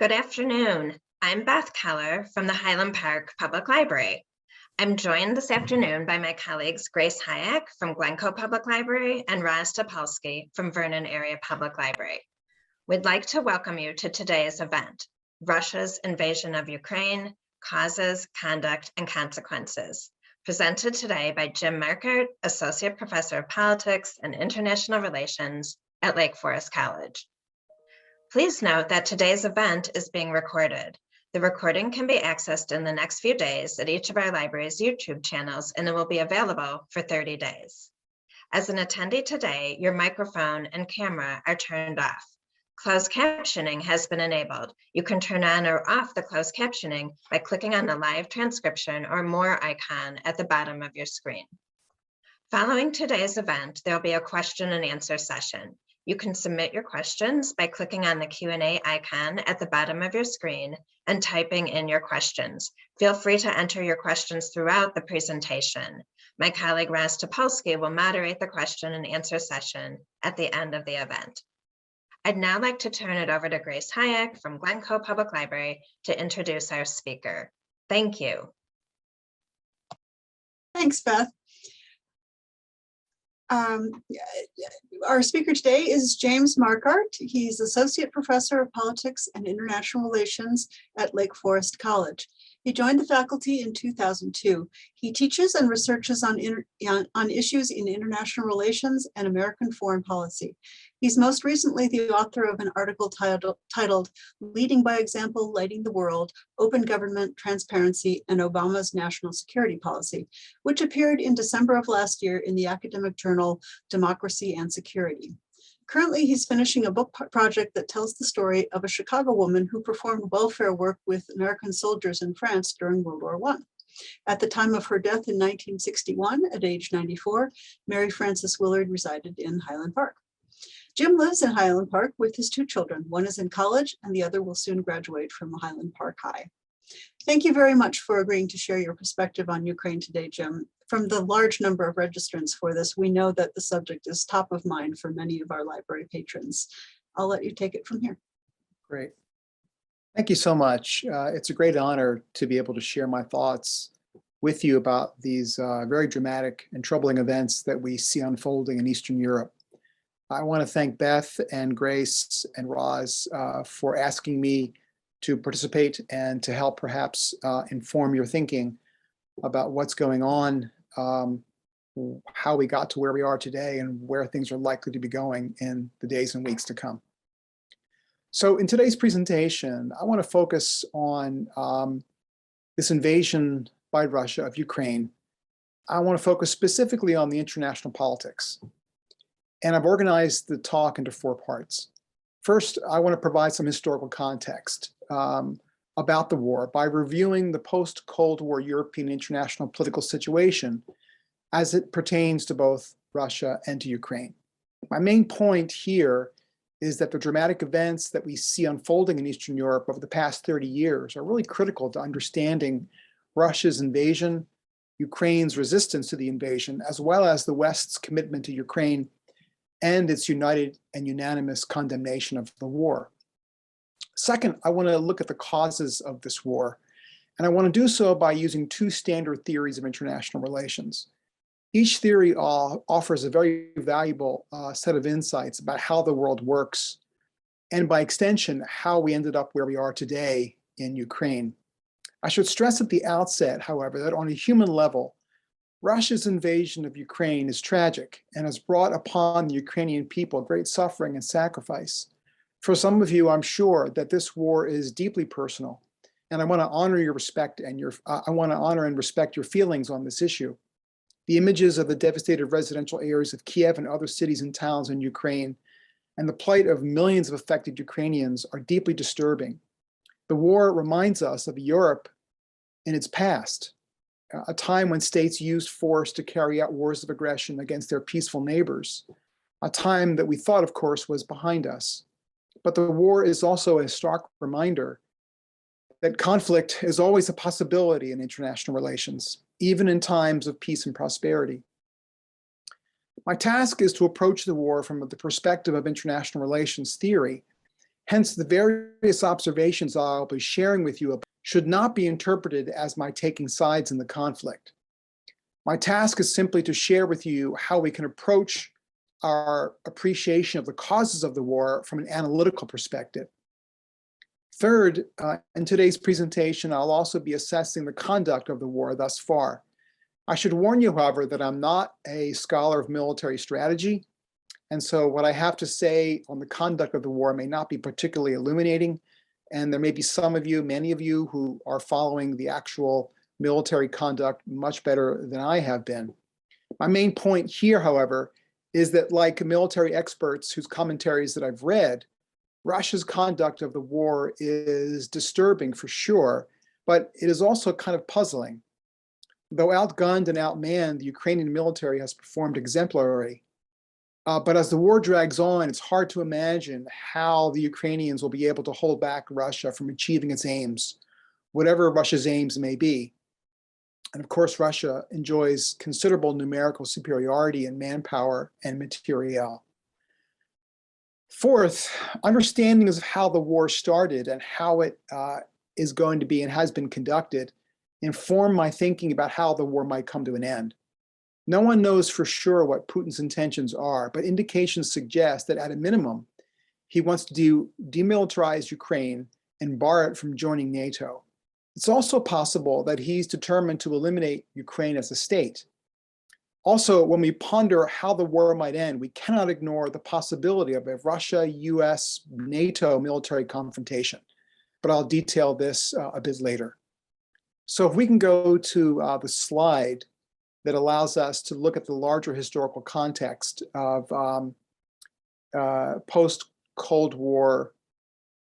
Good afternoon. I'm Beth Keller from the Highland Park Public Library. I'm joined this afternoon by my colleagues Grace Hayek from Glencoe Public Library and Roz Topolsky from Vernon Area Public Library. We'd like to welcome you to today's event, Russia's Invasion of Ukraine, Causes, Conduct, and Consequences, presented today by Jim Marquardt, Associate Professor of Politics and International Relations at Lake Forest College. Please note that today's event is being recorded. The recording can be accessed in the next few days at each of our library's YouTube channels, and it will be available for 30 days. As an attendee today, your microphone and camera are turned off. Closed captioning has been enabled. You can turn on or off the closed captioning by clicking on the live transcription or more icon at the bottom of your screen. Following today's event, there'll be a question and answer session. You can submit your questions by clicking on the Q&A icon at the bottom of your screen and typing in your questions. Feel free to enter your questions throughout the presentation. My colleague Roz Topolsky will moderate the question and answer session at the end of the event. I'd now like to turn it over to Grace Hayek from Glencoe Public Library to introduce our speaker. Thank you. Thanks, Beth. Our speaker today is James Marquardt. He's Associate Professor of Politics and International Relations at Lake Forest College. He joined the faculty in 2002. He teaches and researches on issues in international relations and American foreign policy. He's most recently the author of an article titled Leading by Example, Lighting the World, Open Government, Transparency, and Obama's National Security Policy, which appeared in December of last year in the academic journal Democracy and Security. Currently, he's finishing a book project that tells the story of a Chicago woman who performed welfare work with American soldiers in France during World War I. At the time of her death in 1961, at age 94, Mary Frances Willard resided in Highland Park. Jim lives in Highland Park with his two children. One is in college and the other will soon graduate from Highland Park High. Thank you very much for agreeing to share your perspective on Ukraine today, Jim. From the large number of registrants for this, we know that the subject is top of mind for many of our library patrons. I'll let you take it from here. Great. Thank you so much. It's a great honor to be able to share my thoughts with you about these very dramatic and troubling events that we see unfolding in Eastern Europe. I want to thank Beth and Grace and Roz for asking me to participate and to help perhaps inform your thinking about what's going on, how we got to where we are today, and where things are likely to be going in the days and weeks to come. So in today's presentation, I want to focus on this invasion by Russia of Ukraine. I want to focus specifically on the international politics. And I've organized the talk into 4 parts. First, I want to provide some historical context about the war by reviewing the post-Cold War European international political situation as it pertains to both Russia and to Ukraine. My main point here is that the dramatic events that we see unfolding in Eastern Europe over the past 30 years are really critical to understanding Russia's invasion, Ukraine's resistance to the invasion, as well as the West's commitment to Ukraine and its united and unanimous condemnation of the war. Second, I want to look at the causes of this war, and I want to do so by using 2 standard theories of international relations. Each theory offers a very valuable set of insights about how the world works, and by extension, how we ended up where we are today in Ukraine. I should stress at the outset, however, that on a human level, Russia's invasion of Ukraine is tragic and has brought upon the Ukrainian people great suffering and sacrifice. For some of you, I'm sure that this war is deeply personal, and I want to honor your respect and I want to honor and respect your feelings on this issue. The images of the devastated residential areas of Kiev and other cities and towns in Ukraine and the plight of millions of affected Ukrainians are deeply disturbing. The war reminds us of Europe in its past, a time when states used force to carry out wars of aggression against their peaceful neighbors, a time that we thought, of course, was behind us. But the war is also a stark reminder that conflict is always a possibility in international relations, even in times of peace and prosperity. My task is to approach the war from the perspective of international relations theory, Hence, the various observations I'll be sharing with you should not be interpreted as my taking sides in the conflict. My task is simply to share with you how we can approach our appreciation of the causes of the war from an analytical perspective. Third, in today's presentation, I'll also be assessing the conduct of the war thus far. I should warn you, however, that I'm not a scholar of military strategy, and so what I have to say on the conduct of the war may not be particularly illuminating, and there may be some of you, many of you, who are following the actual military conduct much better than I have been. My main point here, however, is that like military experts whose commentaries that I've read, Russia's conduct of the war is disturbing for sure, but it is also kind of puzzling. Though outgunned and outmanned, the Ukrainian military has performed exemplarily. But as the war drags on, it's hard to imagine how the Ukrainians will be able to hold back Russia from achieving its aims, whatever Russia's aims may be. And of course, Russia enjoys considerable numerical superiority in manpower and materiel. Fourth, understandings of how the war started and how it is going to be and has been conducted inform my thinking about how the war might come to an end. No one knows for sure what Putin's intentions are, but indications suggest that at a minimum, he wants to demilitarize Ukraine and bar it from joining NATO. It's also possible that he's determined to eliminate Ukraine as a state. Also, when we ponder how the war might end, we cannot ignore the possibility of a Russia, US, NATO military confrontation, but I'll detail this a bit later. So if we can go to the slide that allows us to look at the larger historical context of post-Cold War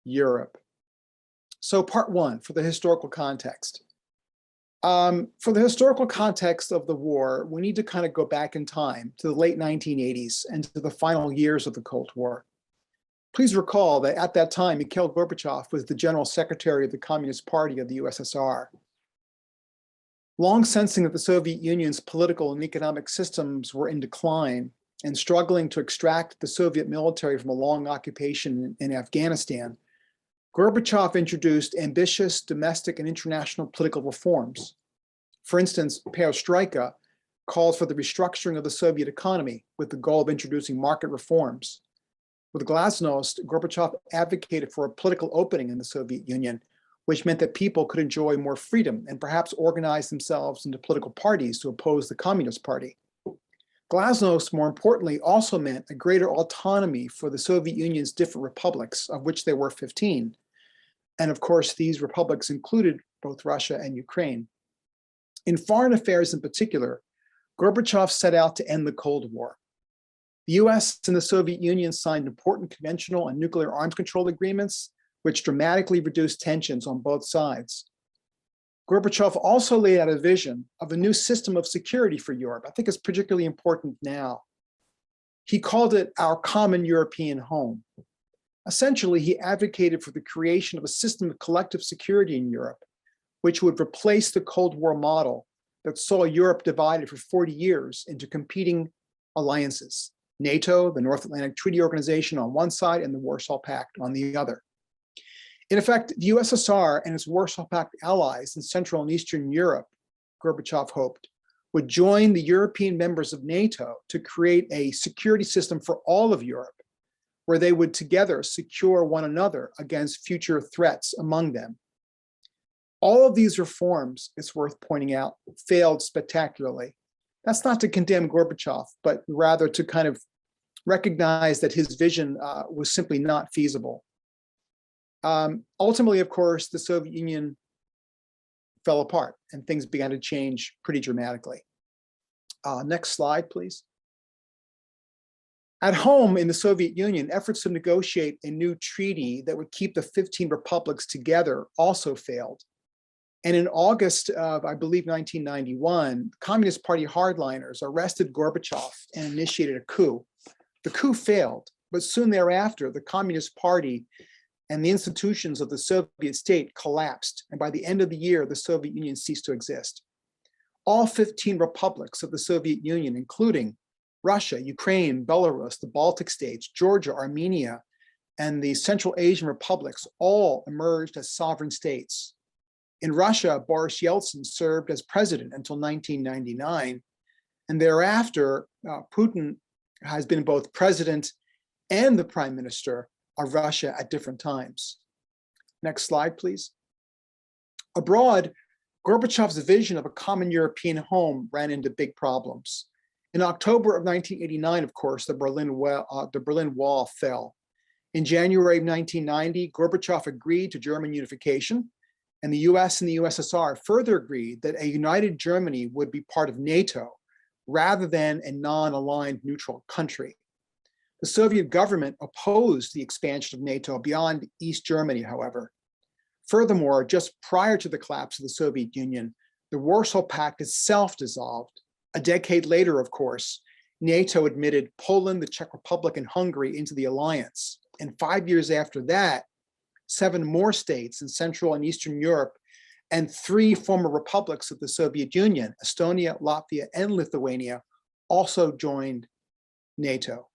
Europe. So part one, for the historical context. For the historical context of the war, we need to kind of go back in time to the late 1980s and to the final years of the Cold War. Please recall that at that time, Mikhail Gorbachev was the General Secretary of the Communist Party of the USSR. Long sensing that the Soviet Union's political and economic systems were in decline and struggling to extract the Soviet military from a long occupation in Afghanistan, Gorbachev introduced ambitious domestic and international political reforms. For instance, perestroika called for the restructuring of the Soviet economy with the goal of introducing market reforms. With glasnost, Gorbachev advocated for a political opening in the Soviet Union, which meant that people could enjoy more freedom and perhaps organize themselves into political parties to oppose the Communist Party. Glasnost, more importantly, also meant a greater autonomy for the Soviet Union's different republics, of which there were 15. And of course, these republics included both Russia and Ukraine. In foreign affairs in particular, Gorbachev set out to end the Cold War. The US and the Soviet Union signed important conventional and nuclear arms control agreements, which dramatically reduced tensions on both sides. Gorbachev also laid out a vision of a new system of security for Europe. I think it's particularly important now. He called it our common European home. Essentially, he advocated for the creation of a system of collective security in Europe, which would replace the Cold War model that saw Europe divided for 40 years into competing alliances: NATO, the North Atlantic Treaty Organization on one side, and the Warsaw Pact on the other. In effect, the USSR and its Warsaw Pact allies in Central and Eastern Europe, Gorbachev hoped, would join the European members of NATO to create a security system for all of Europe, where they would together secure one another against future threats among them. All of these reforms, it's worth pointing out, failed spectacularly. That's not to condemn Gorbachev, but rather to kind of recognize that his vision was simply not feasible. Ultimately, of course, the Soviet Union fell apart and things began to change pretty dramatically. Next slide, please. At home in the Soviet Union, efforts to negotiate a new treaty that would keep the 15 republics together also failed. And in August of, I believe, 1991, Communist Party hardliners arrested Gorbachev and initiated a coup. The coup failed, but soon thereafter, the Communist Party and the institutions of the Soviet state collapsed. And by the end of the year, the Soviet Union ceased to exist. All 15 republics of the Soviet Union, including Russia, Ukraine, Belarus, the Baltic states, Georgia, Armenia, and the Central Asian republics all emerged as sovereign states. In Russia, Boris Yeltsin served as president until 1999, and thereafter, Putin has been both president and the prime minister of Russia at different times. Next slide, please. Abroad, Gorbachev's vision of a common European home ran into big problems. In October of 1989, of course, the Berlin Wall fell. In January of 1990, Gorbachev agreed to German unification, and the US and the USSR further agreed that a united Germany would be part of NATO rather than a non-aligned neutral country. The Soviet government opposed the expansion of NATO beyond East Germany, however. Furthermore, just prior to the collapse of the Soviet Union, the Warsaw Pact itself dissolved. A decade later, of course, NATO admitted Poland, the Czech Republic, and Hungary into the alliance. And 5 years after that, 7 more states in Central and Eastern Europe and 3 former republics of the Soviet Union, Estonia, Latvia, and Lithuania, also joined NATO.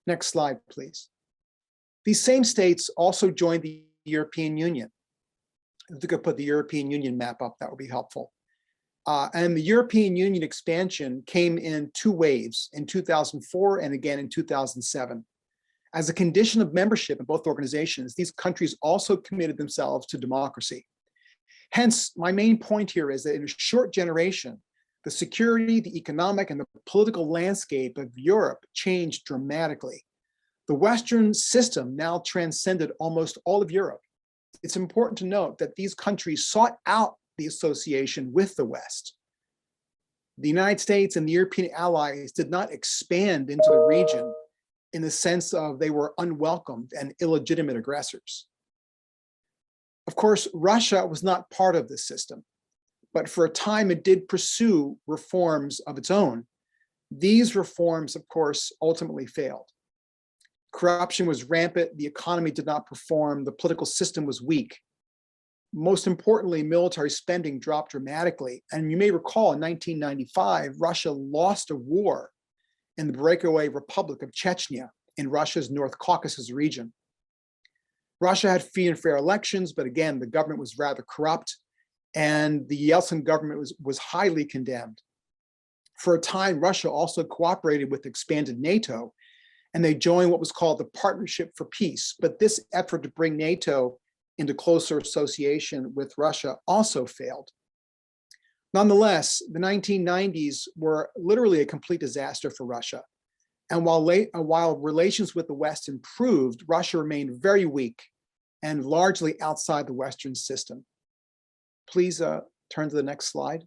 Next slide, please. These same states also joined the European Union. If we could put the European Union map up, that would be helpful. And the European Union expansion came in 2 waves, in 2004 and again in 2007. As a condition of membership in both organizations, these countries also committed themselves to democracy. Hence, my main point here is that in a short generation, the security, the economic, and the political landscape of Europe changed dramatically. The Western system now transcended almost all of Europe. It's important to note that these countries sought out the association with the West. The United States and the European allies did not expand into the region in the sense of they were unwelcomed and illegitimate aggressors. Of course, Russia was not part of this system, but for a time it did pursue reforms of its own. These reforms, of course, ultimately failed. Corruption was rampant, the economy did not perform, the political system was weak. Most importantly, military spending dropped dramatically. And you may recall in 1995, Russia lost a war in the breakaway Republic of Chechnya in Russia's North Caucasus region. Russia had free and fair elections, but again, the government was rather corrupt, and the Yeltsin government was highly condemned. For a time, Russia also cooperated with expanded NATO, and they joined what was called the Partnership for Peace. But this effort to bring NATO into closer association with Russia also failed. Nonetheless, the 1990s were literally a complete disaster for Russia. And while relations with the West improved, Russia remained very weak and largely outside the Western system. Please turn to the next slide.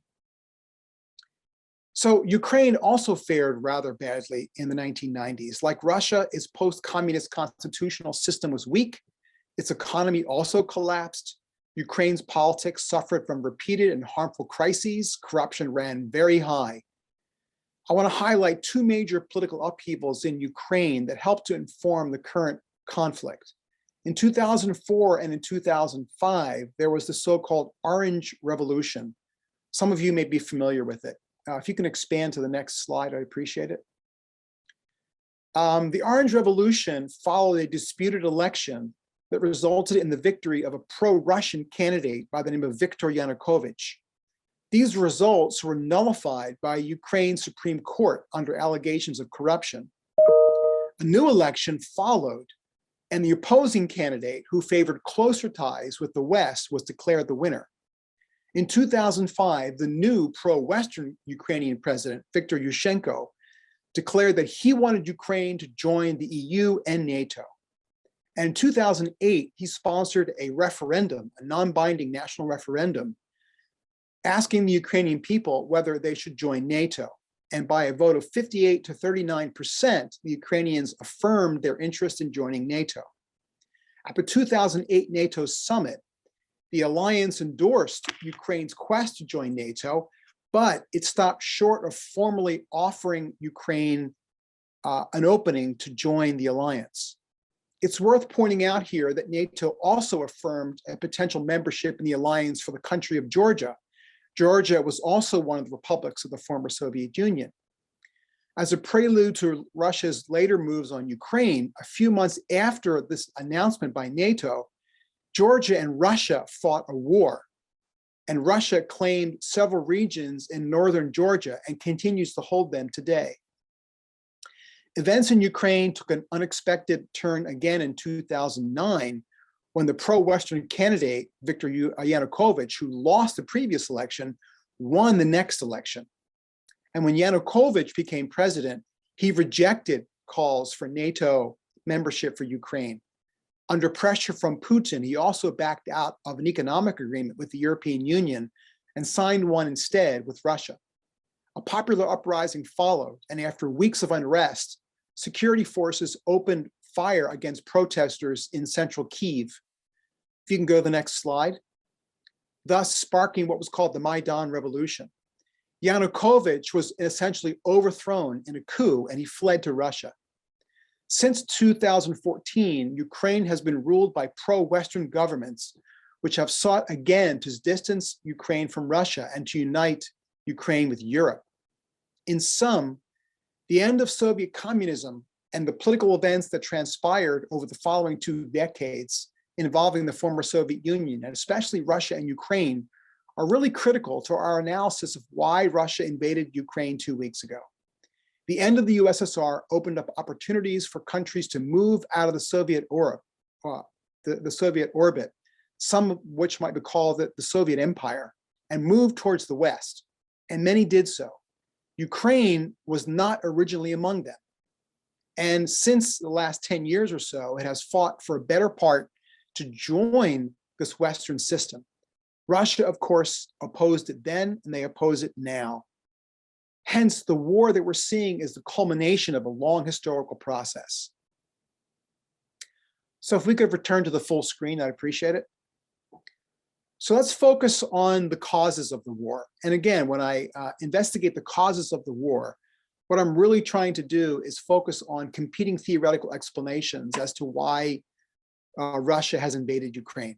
So Ukraine also fared rather badly in the 1990s. Like Russia, its post-communist constitutional system was weak. Its economy also collapsed. Ukraine's politics suffered from repeated and harmful crises. Corruption ran very high. I want to highlight 2 major political upheavals in Ukraine that helped to inform the current conflict. In 2004 and in 2005, there was the so-called Orange Revolution. Some of you may be familiar with it. If you can expand to the next slide, I'd appreciate it. The Orange Revolution followed a disputed election that resulted in the victory of a pro-Russian candidate by the name of Viktor Yanukovych. These results were nullified by Ukraine's Supreme Court under allegations of corruption. A new election followed, and the opposing candidate, who favored closer ties with the West, was declared the winner. In 2005, the new pro-Western Ukrainian president, Viktor Yushchenko, declared that he wanted Ukraine to join the EU and NATO. And in 2008, he sponsored a referendum, a non-binding national referendum, asking the Ukrainian people whether they should join NATO. And by a vote of 58 to 39%, the Ukrainians affirmed their interest in joining NATO. At the 2008 NATO summit, the alliance endorsed Ukraine's quest to join NATO, but it stopped short of formally offering Ukraine an opening to join the alliance. It's worth pointing out here that NATO also affirmed a potential membership in the alliance for the country of Georgia. Georgia was also one of the republics of the former Soviet Union. As a prelude to Russia's later moves on Ukraine, a few months after this announcement by NATO, Georgia and Russia fought a war, and Russia claimed several regions in northern Georgia and continues to hold them today. Events in Ukraine took an unexpected turn again in 2009, when the pro-Western candidate, Viktor Yanukovych, who lost the previous election, won the next election. And when Yanukovych became president, he rejected calls for NATO membership for Ukraine. Under pressure from Putin, he also backed out of an economic agreement with the European Union and signed one instead with Russia. A popular uprising followed, and after weeks of unrest, security forces opened fire against protesters in central Kyiv. If you can go to the next slide, thus sparking what was called the Maidan Revolution. Yanukovych was essentially overthrown in a coup, and he fled to Russia. Since 2014, Ukraine has been ruled by pro-Western governments, which have sought again to distance Ukraine from Russia and to unite Ukraine with Europe. In sum, the end of Soviet communism and the political events that transpired over the following 2 decades involving the former Soviet Union, and especially Russia and Ukraine, are really critical to our analysis of why Russia invaded Ukraine 2 weeks ago. The end of the USSR opened up opportunities for countries to move out of the Soviet orbit, some of which might be called the Soviet Empire, and move towards the West, and many did so. Ukraine was not originally among them. And since the last 10 years or so, it has fought for a better part to join this Western system. Russia, of course, opposed it then, and they oppose it now. Hence, the war that we're seeing is the culmination of a long historical process. So if we could return to the full screen, I'd appreciate it. So let's focus on the causes of the war. And again, when I investigate the causes of the war, what I'm really trying to do is focus on competing theoretical explanations as to why Russia has invaded Ukraine.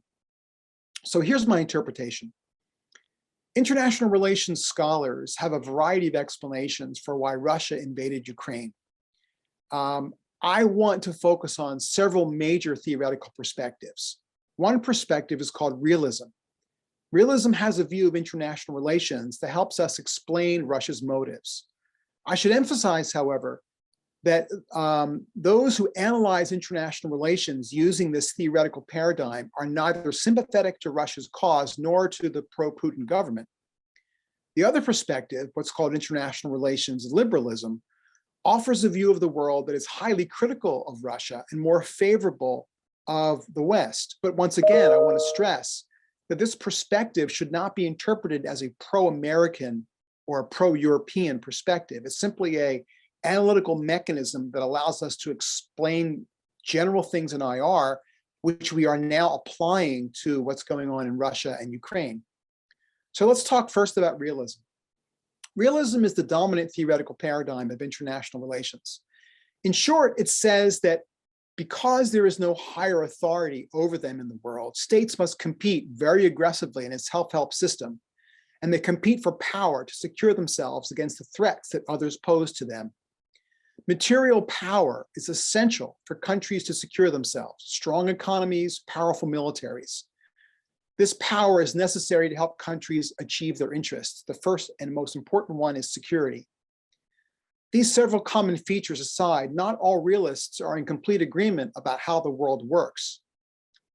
So here's my interpretation. International relations scholars have a variety of explanations for why Russia invaded Ukraine. I want to focus on several major theoretical perspectives. One perspective is called realism. Realism has a view of international relations that helps us explain Russia's motives. I should emphasize, however, that those who analyze international relations using this theoretical paradigm are neither sympathetic to Russia's cause nor to the pro-Putin government. The other perspective, what's called international relations liberalism, offers a view of the world that is highly critical of Russia and more favorable of the West. But once again, I want to stress that this perspective should not be interpreted as a pro-American or a pro-European perspective. It's simply an analytical mechanism that allows us to explain general things in IR, which we are now applying to what's going on in Russia and Ukraine. So let's talk first about realism. Realism is the dominant theoretical paradigm of international relations. In short, it says that because there is no higher authority over them in the world, states must compete very aggressively in its self-help system, and they compete for power to secure themselves against the threats that others pose to them. Material power is essential for countries to secure themselves, strong economies, powerful militaries. This power is necessary to help countries achieve their interests. The first and most important one is security. These several common features aside, not all realists are in complete agreement about how the world works.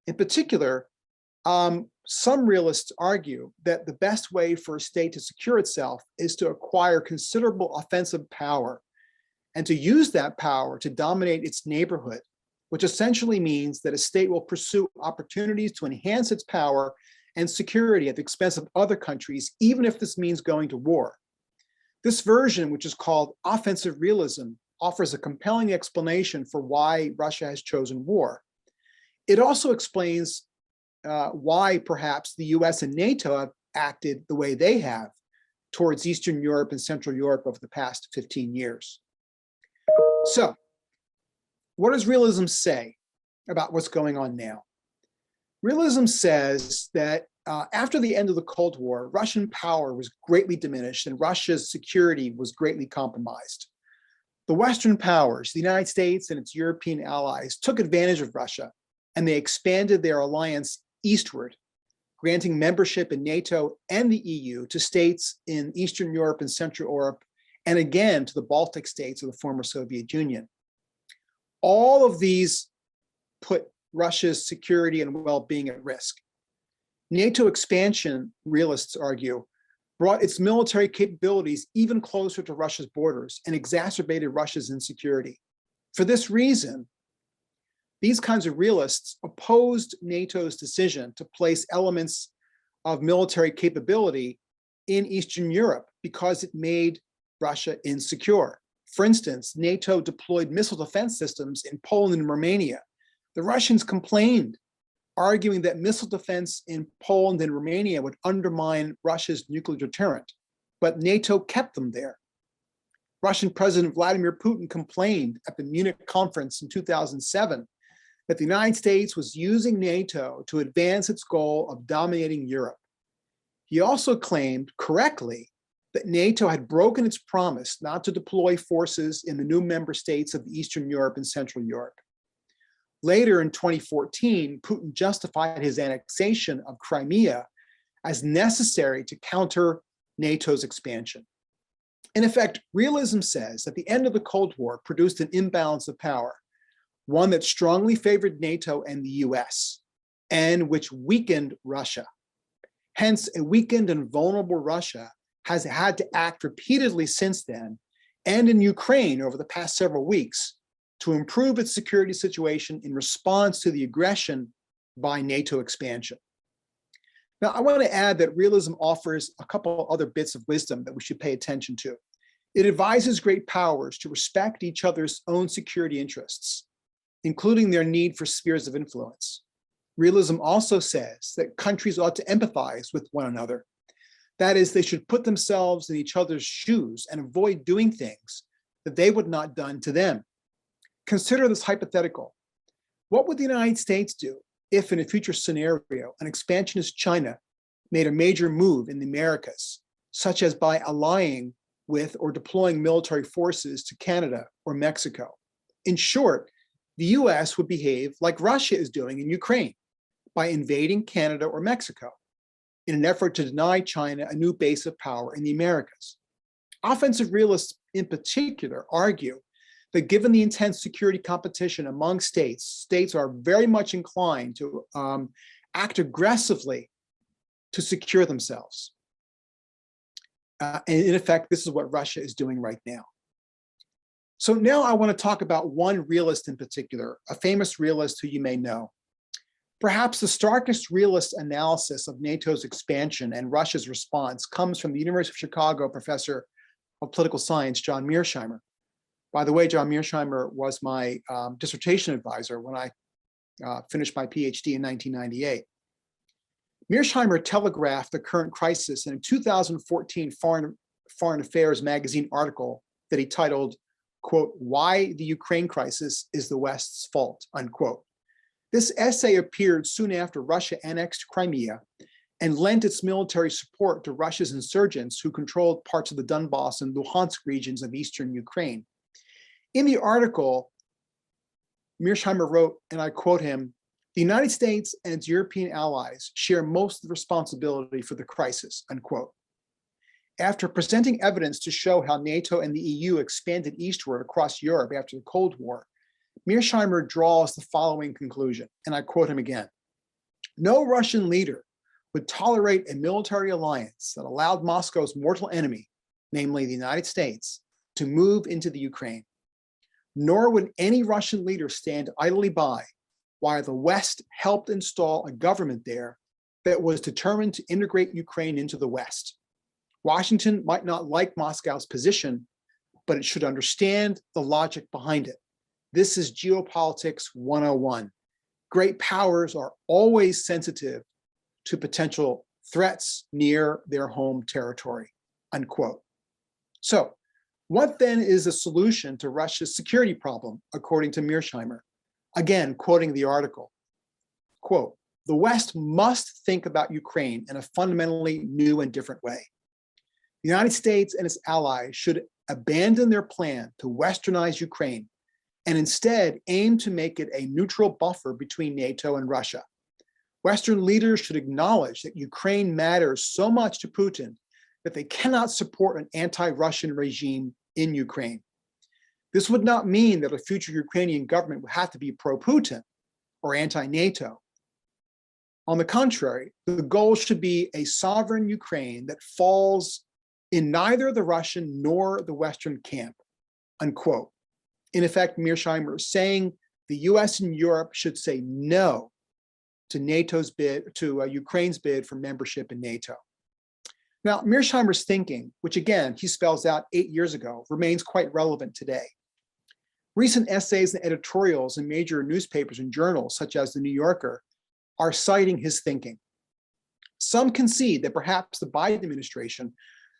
In particular, some realists argue that the best way for a state to secure itself is to acquire considerable offensive power and to use that power to dominate its neighborhood, which essentially means that a state will pursue opportunities to enhance its power and security at the expense of other countries, even if this means going to war. This version, which is called offensive realism, offers a compelling explanation for why Russia has chosen war. It also explains why perhaps the US and NATO have acted the way they have towards Eastern Europe and Central Europe over the past 15 years. So, what does realism say about what's going on now? Realism says that after the end of the Cold War, Russian power was greatly diminished and Russia's security was greatly compromised. The Western powers, the United States and its European allies, took advantage of Russia, and they expanded their alliance eastward, granting membership in NATO and the EU to states in Eastern Europe and Central Europe, and again to the Baltic states of the former Soviet Union. All of these put Russia's security and well-being at risk. NATO expansion, realists argue, brought its military capabilities even closer to Russia's borders and exacerbated Russia's insecurity. For this reason, these kinds of realists opposed NATO's decision to place elements of military capability in Eastern Europe because it made Russia insecure. For instance, NATO deployed missile defense systems in Poland and Romania. The Russians complained, arguing that missile defense in Poland and Romania would undermine Russia's nuclear deterrent, but NATO kept them there. Russian President Vladimir Putin complained at the Munich conference in 2007 that the United States was using NATO to advance its goal of dominating Europe. He also claimed, correctly, that NATO had broken its promise not to deploy forces in the new member states of Eastern Europe and Central Europe. Later in 2014, Putin justified his annexation of Crimea as necessary to counter NATO's expansion. In effect, realism says that the end of the Cold War produced an imbalance of power, one that strongly favored NATO and the US, and which weakened Russia. Hence, a weakened and vulnerable Russia has had to act repeatedly since then, and in Ukraine over the past several weeks, to improve its security situation in response to the aggression by NATO expansion. Now, I want to add that realism offers a couple other bits of wisdom that we should pay attention to. It advises great powers to respect each other's own security interests, including their need for spheres of influence. Realism also says that countries ought to empathize with one another. That is, they should put themselves in each other's shoes and avoid doing things that they would not done to them. Consider this hypothetical. What would the United States do if, in a future scenario, an expansionist China made a major move in the Americas, such as by allying with or deploying military forces to Canada or Mexico? In short, the US would behave like Russia is doing in Ukraine by invading Canada or Mexico in an effort to deny China a new base of power in the Americas. Offensive realists in particular argue that given the intense security competition among states, states are very much inclined to act aggressively to secure themselves. And in effect, this is what Russia is doing right now. So now I want to talk about one realist in particular, a famous realist who you may know. Perhaps the starkest realist analysis of NATO's expansion and Russia's response comes from the University of Chicago professor of political science, John Mearsheimer. By the way, John Mearsheimer was my dissertation advisor when I finished my PhD in 1998. Mearsheimer telegraphed the current crisis in a 2014 Foreign Affairs magazine article that he titled, quote, "Why the Ukraine Crisis is the West's Fault," unquote. This essay appeared soon after Russia annexed Crimea and lent its military support to Russia's insurgents who controlled parts of the Donbass and Luhansk regions of eastern Ukraine. In the article, Mearsheimer wrote, and I quote him, "The United States and its European allies share most of the responsibility for the crisis," unquote. After presenting evidence to show how NATO and the EU expanded eastward across Europe after the Cold War, Mearsheimer draws the following conclusion, and I quote him again. "No Russian leader would tolerate a military alliance that allowed Moscow's mortal enemy, namely the United States, to move into the Ukraine. Nor would any Russian leader stand idly by while the West helped install a government there that was determined to integrate Ukraine into the West. Washington might not like Moscow's position, but it should understand the logic behind it. This is geopolitics 101. Great powers are always sensitive to potential threats near their home territory," unquote. So, what then is the solution to Russia's security problem, according to Mearsheimer? Again, quoting the article, quote, "The West must think about Ukraine in a fundamentally new and different way. The United States and its allies should abandon their plan to westernize Ukraine and instead aim to make it a neutral buffer between NATO and Russia. Western leaders should acknowledge that Ukraine matters so much to Putin that they cannot support an anti-Russian regime in Ukraine. This would not mean that a future Ukrainian government would have to be pro-Putin or anti-NATO. On the contrary, the goal should be a sovereign Ukraine that falls in neither the Russian nor the Western camp, unquote. In effect, Mearsheimer is saying the US and Europe should say no to Ukraine's bid for membership in NATO. Now, Mearsheimer's thinking, which again, he spells out 8 years ago, remains quite relevant today. Recent essays and editorials in major newspapers and journals, such as The New Yorker, are citing his thinking. Some concede that perhaps the Biden administration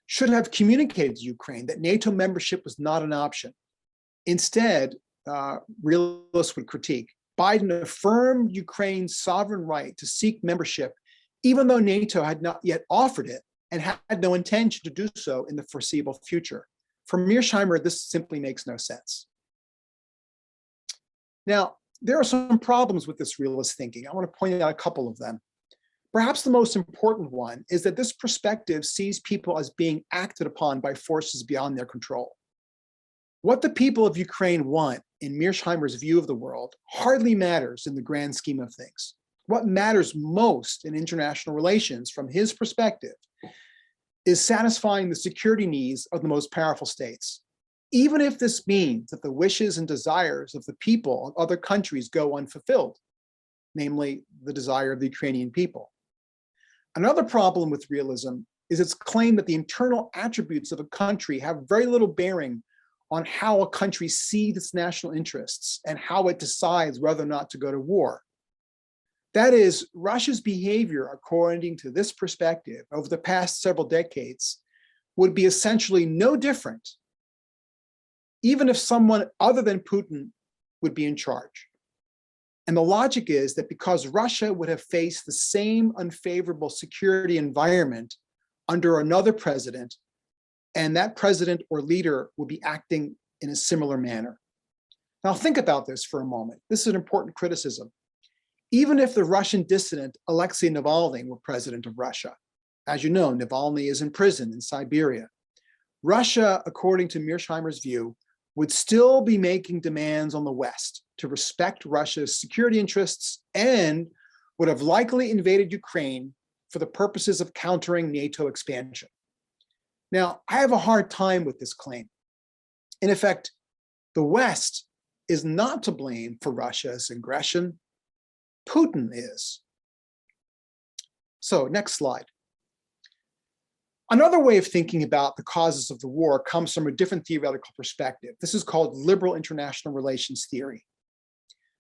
should have communicated to Ukraine that NATO membership was not an option. Instead, realists would critique, Biden affirmed Ukraine's sovereign right to seek membership, even though NATO had not yet offered it and had no intention to do so in the foreseeable future. For Mearsheimer, this simply makes no sense. Now, there are some problems with this realist thinking. I want to point out a couple of them. Perhaps the most important one is that this perspective sees people as being acted upon by forces beyond their control. What the people of Ukraine want, in Mearsheimer's view of the world, hardly matters in the grand scheme of things. What matters most in international relations, from his perspective, is satisfying the security needs of the most powerful states, even if this means that the wishes and desires of the people of other countries go unfulfilled, namely the desire of the Ukrainian people. Another problem with realism is its claim that the internal attributes of a country have very little bearing on how a country sees its national interests and how it decides whether or not to go to war. That is, Russia's behavior, according to this perspective, over the past several decades, would be essentially no different, even if someone other than Putin would be in charge. And the logic is that because Russia would have faced the same unfavorable security environment under another president, and that president or leader would be acting in a similar manner. Now think about this for a moment. This is an important criticism. Even if the Russian dissident Alexei Navalny were president of Russia, as you know, Navalny is in prison in Siberia, Russia, according to Mearsheimer's view, would still be making demands on the West to respect Russia's security interests and would have likely invaded Ukraine for the purposes of countering NATO expansion. Now, I have a hard time with this claim. In effect, the West is not to blame for Russia's aggression. Putin is. So, next slide. Another way of thinking about the causes of the war comes from a different theoretical perspective. This is called liberal international relations theory.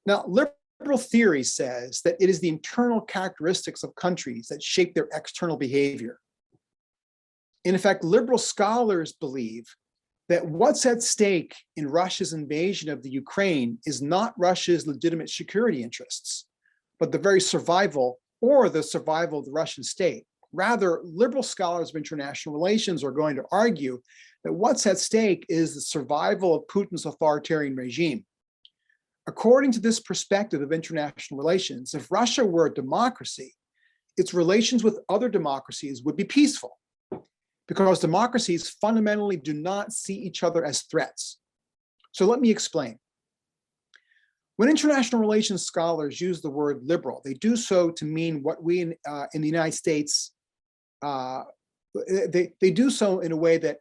Now, liberal theory says that it is the internal characteristics of countries that shape their external behavior. In effect, liberal scholars believe that what's at stake in Russia's invasion of the Ukraine is not Russia's legitimate security interests, but the very survival or the survival of the Russian state. Rather, liberal scholars of international relations are going to argue that what's at stake is the survival of Putin's authoritarian regime. According to this perspective of international relations, if Russia were a democracy, its relations with other democracies would be peaceful, because democracies fundamentally do not see each other as threats. So let me explain. When international relations scholars use the word liberal, they do so to mean what we in the United States, they do so in a way that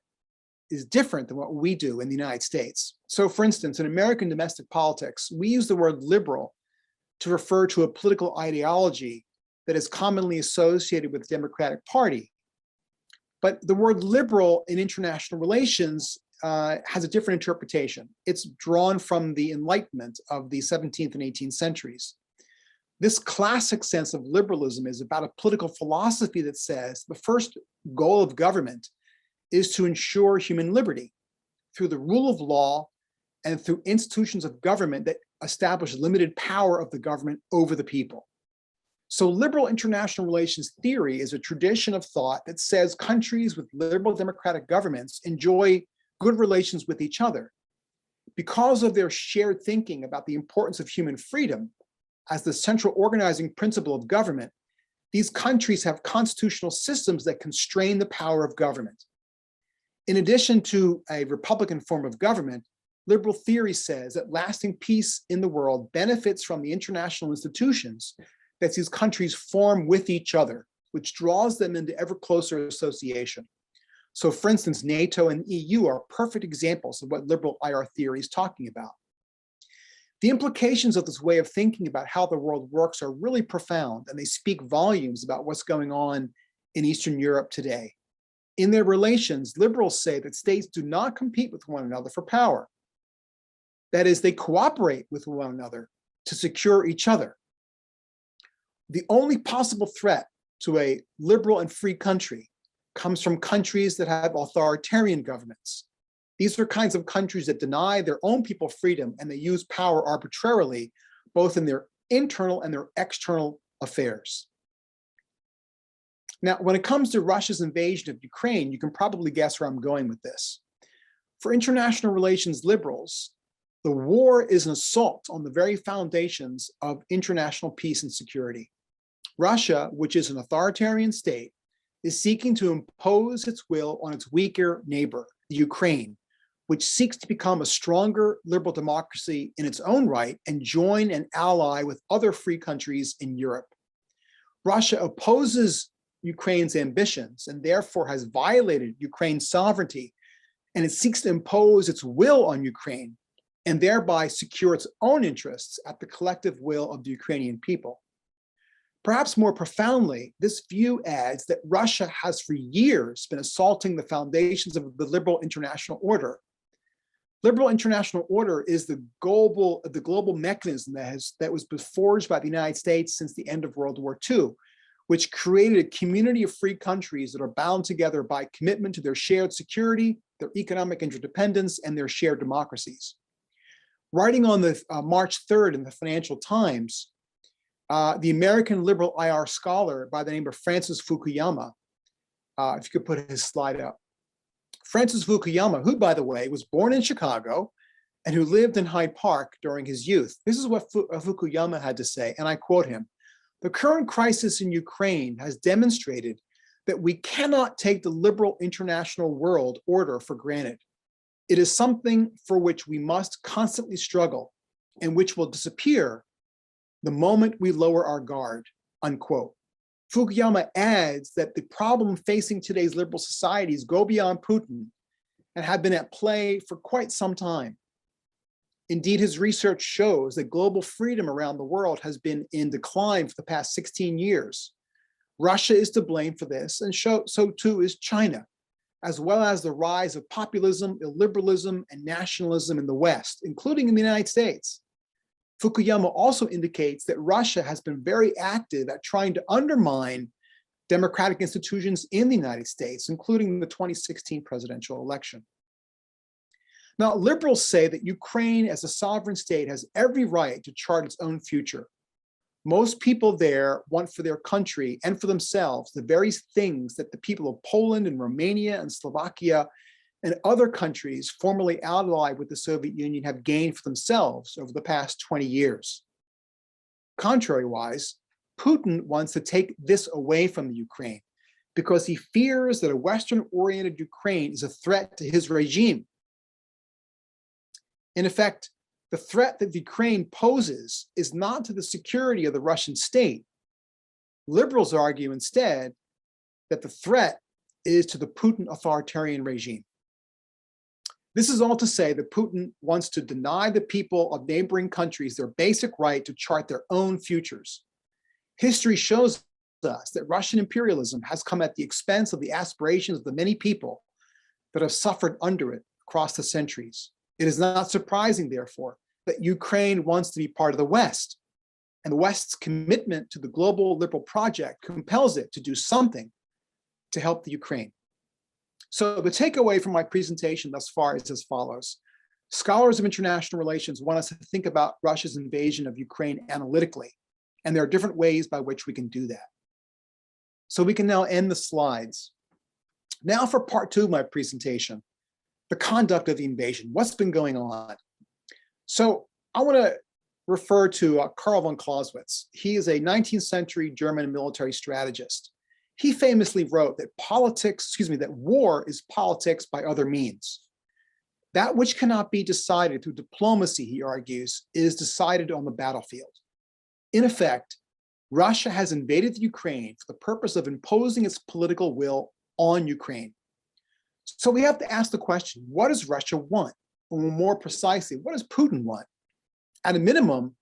is different than what we do in the United States. So for instance, in American domestic politics, we use the word liberal to refer to a political ideology that is commonly associated with the Democratic Party. But the word liberal in international relations has a different interpretation. It's drawn from the Enlightenment of the 17th and 18th centuries. This classic sense of liberalism is about a political philosophy that says the first goal of government is to ensure human liberty through the rule of law and through institutions of government that establish limited power of the government over the people. So liberal international relations theory is a tradition of thought that says countries with liberal democratic governments enjoy good relations with each other. Because of their shared thinking about the importance of human freedom as the central organizing principle of government, these countries have constitutional systems that constrain the power of government. In addition to a republican form of government, liberal theory says that lasting peace in the world benefits from the international institutions that these countries form with each other, which draws them into ever closer association. So for instance, NATO and EU are perfect examples of what liberal IR theory is talking about. The implications of this way of thinking about how the world works are really profound, and they speak volumes about what's going on in Eastern Europe today. In their relations, liberals say that states do not compete with one another for power. That is, they cooperate with one another to secure each other. The only possible threat to a liberal and free country comes from countries that have authoritarian governments. These are kinds of countries that deny their own people freedom, and they use power arbitrarily, both in their internal and their external affairs. Now, when it comes to Russia's invasion of Ukraine, you can probably guess where I'm going with this. For international relations liberals, the war is an assault on the very foundations of international peace and security. Russia, which is an authoritarian state, is seeking to impose its will on its weaker neighbor, the Ukraine, which seeks to become a stronger liberal democracy in its own right and join and ally with other free countries in Europe. Russia opposes Ukraine's ambitions and therefore has violated Ukraine's sovereignty, and it seeks to impose its will on Ukraine and thereby secure its own interests at the collective will of the Ukrainian people. Perhaps more profoundly, this view adds that Russia has for years been assaulting the foundations of the liberal international order. Liberal international order is the global mechanism that was forged by the United States since the end of World War II, which created a community of free countries that are bound together by commitment to their shared security, their economic interdependence, and their shared democracies. Writing on the March 3rd in the Financial Times, the American liberal IR scholar by the name of Francis Fukuyama, if you could put his slide up. Francis Fukuyama, who, by the way, was born in Chicago and who lived in Hyde Park during his youth. This is what Fukuyama had to say, and I quote him: "The current crisis in Ukraine has demonstrated that we cannot take the liberal international world order for granted. It is something for which we must constantly struggle and which will disappear the moment we lower our guard," unquote. Fukuyama adds that the problem facing today's liberal societies go beyond Putin and have been at play for quite some time. Indeed, his research shows that global freedom around the world has been in decline for the past 16 years. Russia is to blame for this, and so too is China, as well as the rise of populism, illiberalism, and nationalism in the West, including in the United States. Fukuyama also indicates that Russia has been very active at trying to undermine democratic institutions in the United States, including the 2016 presidential election. Now, liberals say that Ukraine as a sovereign state has every right to chart its own future. Most people there want for their country and for themselves the very things that the people of Poland and Romania and Slovakia and other countries formerly allied with the Soviet Union have gained for themselves over the past 20 years. Contrary-wise, Putin wants to take this away from the Ukraine because he fears that a Western-oriented Ukraine is a threat to his regime. In effect, the threat that Ukraine poses is not to the security of the Russian state. Liberals argue instead that the threat is to the Putin authoritarian regime. This is all to say that Putin wants to deny the people of neighboring countries their basic right to chart their own futures. History shows us that Russian imperialism has come at the expense of the aspirations of the many people that have suffered under it across the centuries. It is not surprising, therefore, that Ukraine wants to be part of the West, and the West's commitment to the global liberal project compels it to do something to help the Ukraine. So the takeaway from my presentation thus far is as follows. Scholars of international relations want us to think about Russia's invasion of Ukraine analytically, and there are different ways by which we can do that. So we can now end the slides. Now for part two of my presentation. the conduct of the invasion, what's been going on. So I want to refer to Karl von Clausewitz. He is a 19th century German military strategist. He famously wrote that that war is politics by other means. That which cannot be decided through diplomacy, he argues, is decided on the battlefield. In effect, Russia has invaded the Ukraine for the purpose of imposing its political will on Ukraine. So we have to ask the question, what does Russia want? Or more precisely, what does Putin want? At a minimum,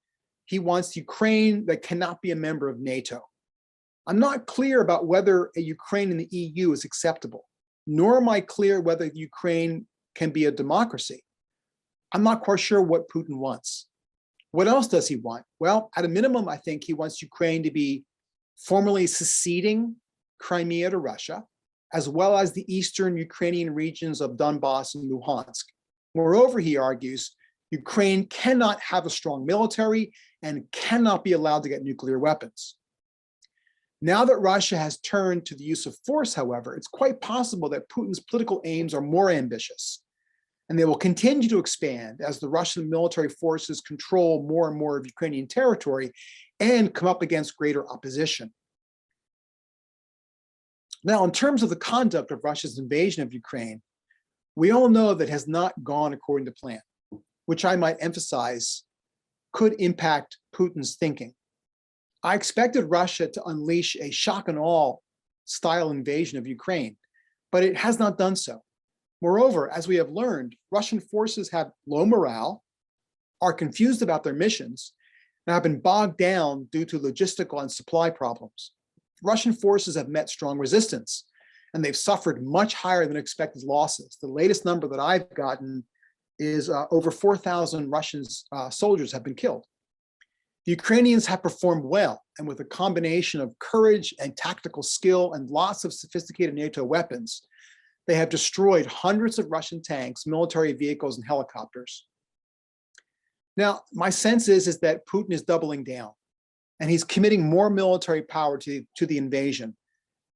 he wants Ukraine that cannot be a member of NATO. I'm not clear about whether a Ukraine in the EU is acceptable, nor am I clear whether Ukraine can be a democracy. I'm not quite sure what Putin wants. What else does he want? Well, at a minimum, I think he wants Ukraine to be formally seceding Crimea to Russia, as well as the eastern Ukrainian regions of Donbass and Luhansk. Moreover, he argues, Ukraine cannot have a strong military and cannot be allowed to get nuclear weapons. Now that Russia has turned to the use of force, however, it's quite possible that Putin's political aims are more ambitious, and they will continue to expand as the Russian military forces control more and more of Ukrainian territory and come up against greater opposition. Now, in terms of the conduct of Russia's invasion of Ukraine, we all know that has not gone according to plan, which I might emphasize could impact Putin's thinking. I expected Russia to unleash a shock and awe style invasion of Ukraine, but it has not done so. Moreover, as we have learned, Russian forces have low morale, are confused about their missions, and have been bogged down due to logistical and supply problems. Russian forces have met strong resistance, and they've suffered much higher than expected losses. The latest number that I've gotten is over 4,000 Russian soldiers have been killed. The Ukrainians have performed well, and with a combination of courage and tactical skill and lots of sophisticated NATO weapons, they have destroyed hundreds of Russian tanks, military vehicles, and helicopters. Now, my sense is that Putin is doubling down, and he's committing more military power to the invasion,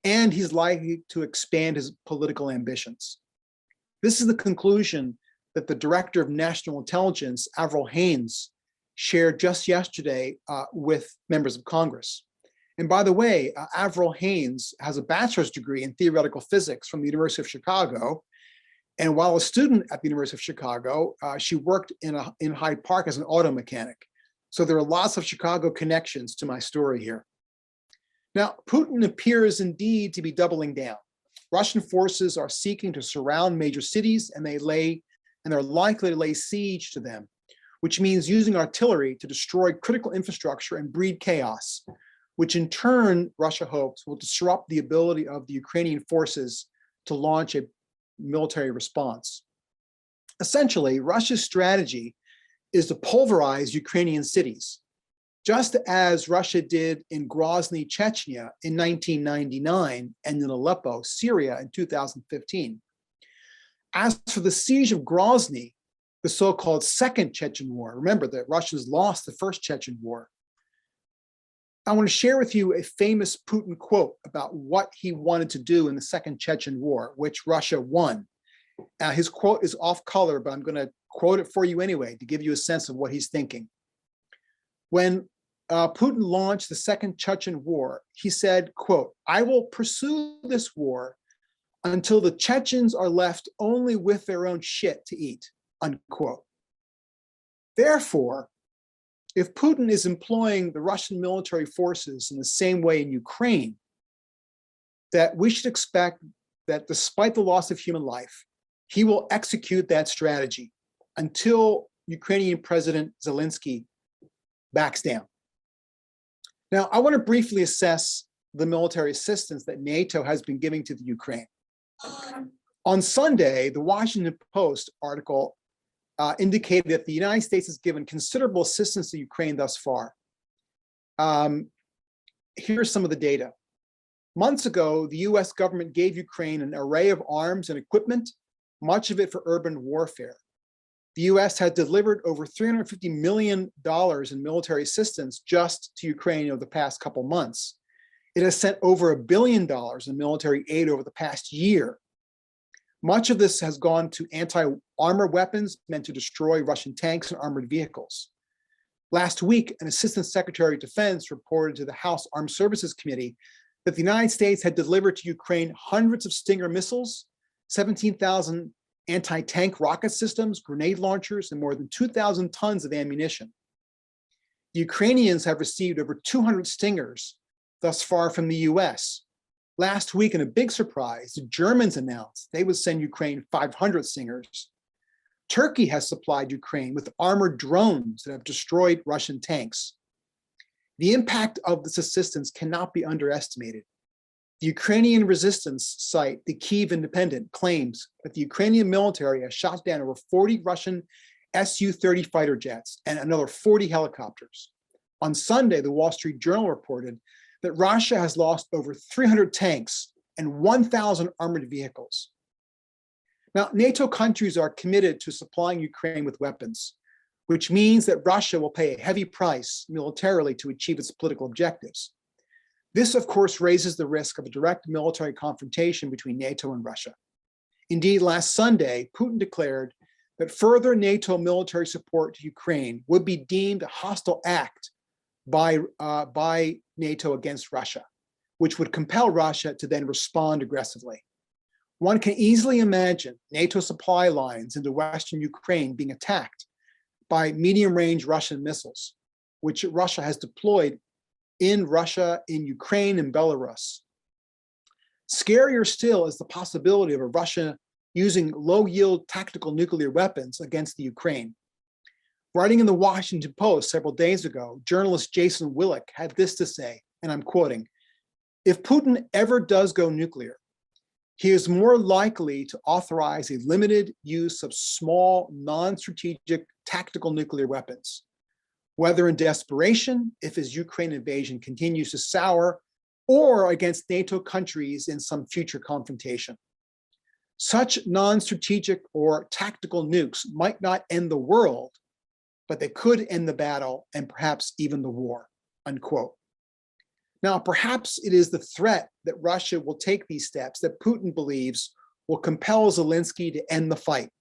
and he's likely to expand his political ambitions. This is the conclusion that the Director of National Intelligence, Avril Haines, shared just yesterday with members of Congress. And by the way, Avril Haines has a bachelor's degree in theoretical physics from the University of Chicago. And while a student at the University of Chicago, she worked in Hyde Park as an auto mechanic. So there are lots of Chicago connections to my story here. Now, Putin appears indeed to be doubling down. Russian forces are seeking to surround major cities, and they're likely to lay siege to them, which means using artillery to destroy critical infrastructure and breed chaos, which in turn, Russia hopes, will disrupt the ability of the Ukrainian forces to launch a military response. Essentially, Russia's strategy is to pulverize Ukrainian cities, just as Russia did in Grozny, Chechnya in 1999 and in Aleppo, Syria in 2015. As for the siege of Grozny, the so-called Second Chechen War, remember that Russians lost the First Chechen War. I want to share with you a famous Putin quote about what he wanted to do in the Second Chechen War, which Russia won. His quote is off color, but I'm going to quote it for you anyway to give you a sense of what he's thinking. When Putin launched the Second Chechen War, he said, quote, "I will pursue this war until the Chechens are left only with their own shit to eat," unquote. Therefore, if Putin is employing the Russian military forces in the same way in Ukraine, that we should expect that despite the loss of human life, he will execute that strategy until Ukrainian President Zelensky backs down. Now, I want to briefly assess the military assistance that NATO has been giving to the Ukraine. On Sunday, the Washington Post article indicated that the United States has given considerable assistance to Ukraine thus far. Here's some of the data. Months ago, the US government gave Ukraine an array of arms and equipment, much of it for urban warfare. The US had delivered over $350 million in military assistance just to Ukraine over the past couple months. It has sent over $1 billion in military aid over the past year. Much of this has gone to anti-armor weapons meant to destroy Russian tanks and armored vehicles. Last week, an Assistant Secretary of Defense reported to the House Armed Services Committee that the United States had delivered to Ukraine hundreds of Stinger missiles, 17,000 anti-tank rocket systems, grenade launchers, and more than 2,000 tons of ammunition. The Ukrainians have received over 200 Stingers thus far from the US. Last week, in a big surprise, the Germans announced they would send Ukraine 500 Stingers. Turkey has supplied Ukraine with armored drones that have destroyed Russian tanks. The impact of this assistance cannot be underestimated. The Ukrainian resistance site, the Kyiv Independent, claims that the Ukrainian military has shot down over 40 Russian Su-30 fighter jets and another 40 helicopters. On Sunday, the Wall Street Journal reported that Russia has lost over 300 tanks and 1,000 armored vehicles. Now, NATO countries are committed to supplying Ukraine with weapons, which means that Russia will pay a heavy price militarily to achieve its political objectives. This, of course, raises the risk of a direct military confrontation between NATO and Russia. Indeed, last Sunday, Putin declared that further NATO military support to Ukraine would be deemed a hostile act by NATO against Russia, which would compel Russia to then respond aggressively. One can easily imagine NATO supply lines into Western Ukraine being attacked by medium-range Russian missiles, which Russia has deployed in Russia, in Ukraine, and Belarus. Scarier still is the possibility of Russia using low-yield tactical nuclear weapons against the Ukraine. Writing in the Washington Post several days ago, journalist Jason Willick had this to say, and I'm quoting, "If Putin ever does go nuclear, he is more likely to authorize a limited use of small, non-strategic tactical nuclear weapons, whether in desperation, if his Ukraine invasion continues to sour, or against NATO countries in some future confrontation. Such non-strategic or tactical nukes might not end the world, but they could end the battle and perhaps even the war," unquote. Now, perhaps it is the threat that Russia will take these steps that Putin believes will compel Zelensky to end the fight.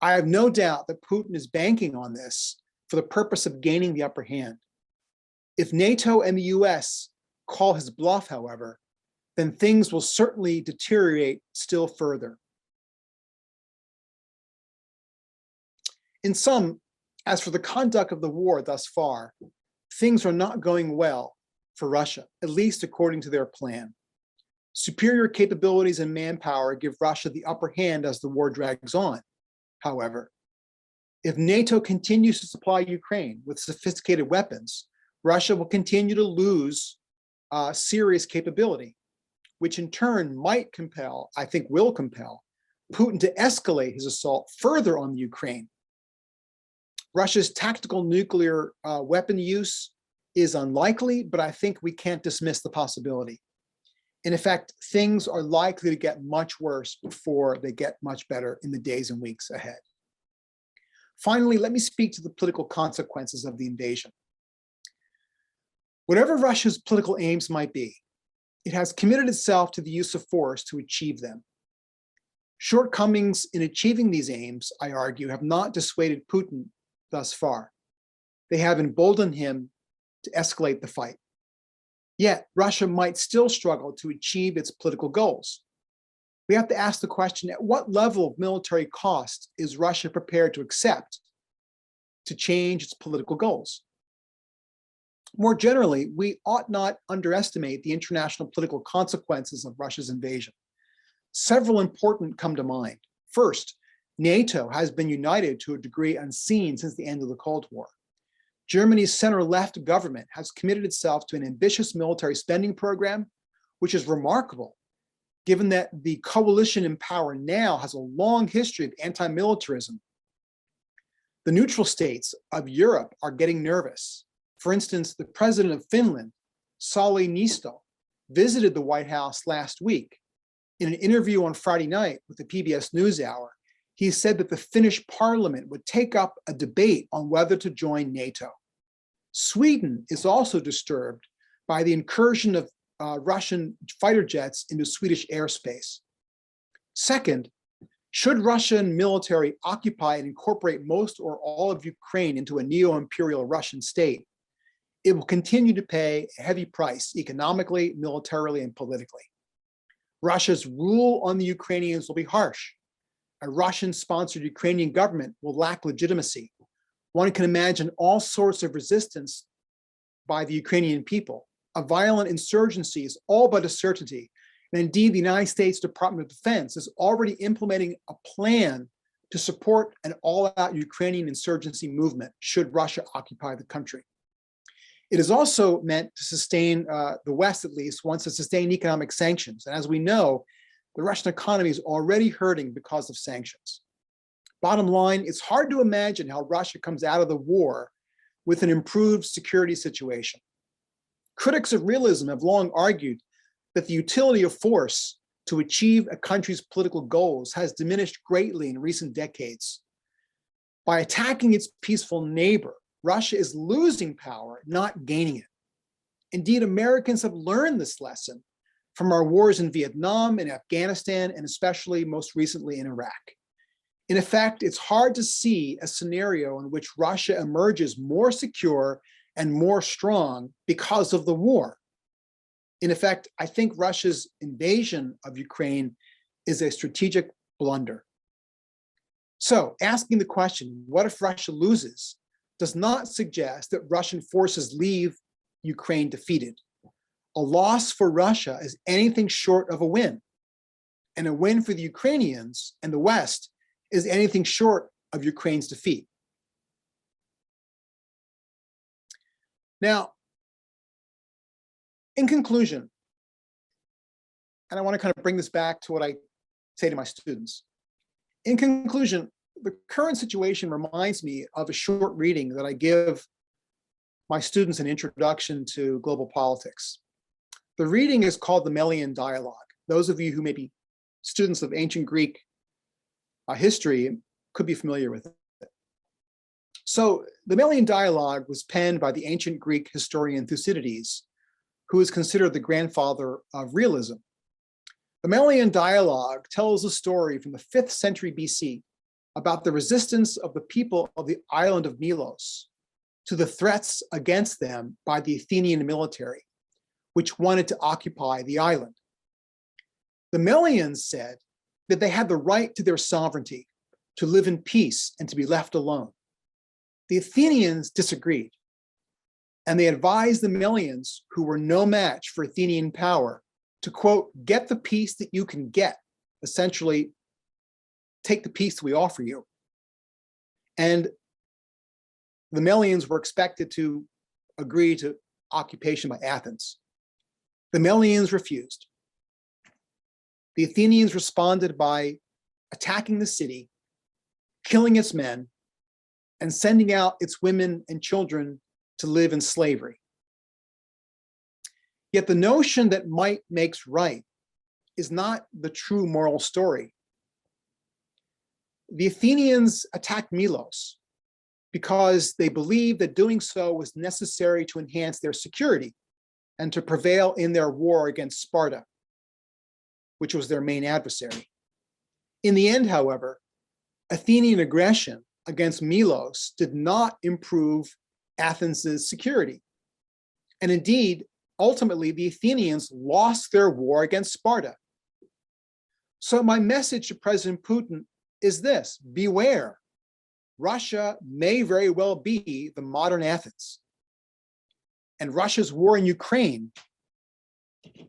I have no doubt that Putin is banking on this for the purpose of gaining the upper hand. If NATO and the US call his bluff, however, then things will certainly deteriorate still further. In sum, as for the conduct of the war thus far, things are not going well for Russia, at least according to their plan. Superior capabilities and manpower give Russia the upper hand as the war drags on. However, if NATO continues to supply Ukraine with sophisticated weapons, Russia will continue to lose serious capability, which in turn might compel, I think will compel, Putin to escalate his assault further on the Ukraine. Russia's tactical nuclear weapon use is unlikely, but I think we can't dismiss the possibility. In effect, things are likely to get much worse before they get much better in the days and weeks ahead. Finally, let me speak to the political consequences of the invasion. Whatever Russia's political aims might be, it has committed itself to the use of force to achieve them. Shortcomings in achieving these aims, I argue, have not dissuaded Putin thus far. They have emboldened him to escalate the fight. Yet, Russia might still struggle to achieve its political goals. We have to ask the question, at what level of military cost is Russia prepared to accept to change its political goals? More generally, we ought not underestimate the international political consequences of Russia's invasion. Several important come to mind. First, NATO has been united to a degree unseen since the end of the Cold War. Germany's center-left government has committed itself to an ambitious military spending program, which is remarkable, given that the coalition in power now has a long history of anti-militarism. The neutral states of Europe are getting nervous. For instance, the president of Finland, Sauli Niinisto, visited the White House last week. In an interview on Friday night with the PBS NewsHour, he said that the Finnish parliament would take up a debate on whether to join NATO. Sweden is also disturbed by the incursion of Russian fighter jets into Swedish airspace. Second, should Russian military occupy and incorporate most or all of Ukraine into a neo-imperial Russian state, it will continue to pay a heavy price economically, militarily, and politically. Russia's rule on the Ukrainians will be harsh. A Russian-sponsored Ukrainian government will lack legitimacy. One can imagine all sorts of resistance by the Ukrainian people. A violent insurgency is all but a certainty. And indeed, the United States Department of Defense is already implementing a plan to support an all-out Ukrainian insurgency movement should Russia occupy the country. It is also meant to sustain, the West at least, wants to sustain economic sanctions. And as we know, the Russian economy is already hurting because of sanctions. Bottom line, it's hard to imagine how Russia comes out of the war with an improved security situation. Critics of realism have long argued that the utility of force to achieve a country's political goals has diminished greatly in recent decades. By attacking its peaceful neighbor, Russia is losing power, not gaining it. Indeed, Americans have learned this lesson from our wars in Vietnam and Afghanistan, and especially most recently in Iraq. In effect, it's hard to see a scenario in which Russia emerges more secure and more strong because of the war. In effect, I think Russia's invasion of Ukraine is a strategic blunder. So asking the question, what if Russia loses, does not suggest that Russian forces leave Ukraine defeated. A loss for Russia is anything short of a win. And a win for the Ukrainians and the West is anything short of Ukraine's defeat. Now, in conclusion, and I want to kind of bring this back to what I say to my students. In conclusion, the current situation reminds me of a short reading that I give my students in Introduction to Global Politics. The reading is called the Melian Dialogue. Those of you who may be students of ancient Greek history could be familiar with it. So the Melian Dialogue was penned by the ancient Greek historian Thucydides, who is considered the grandfather of realism. The Melian Dialogue tells a story from the 5th century BC about the resistance of the people of the island of Milos to the threats against them by the Athenian military, which wanted to occupy the island. The Melians said that they had the right to their sovereignty, to live in peace and to be left alone. The Athenians disagreed, and they advised the Melians, who were no match for Athenian power, to, quote, get the peace that you can get, essentially, take the peace we offer you. And the Melians were expected to agree to occupation by Athens. The Melians refused. The Athenians responded by attacking the city, killing its men, and sending out its women and children to live in slavery. Yet the notion that might makes right is not the true moral story. The Athenians attacked Milos because they believed that doing so was necessary to enhance their security and to prevail in their war against Sparta, which was their main adversary. In the end, however, Athenian aggression against Milos did not improve Athens's security. And indeed, ultimately, the Athenians lost their war against Sparta. So my message to President Putin is this: beware. Russia may very well be the modern Athens. And Russia's war in Ukraine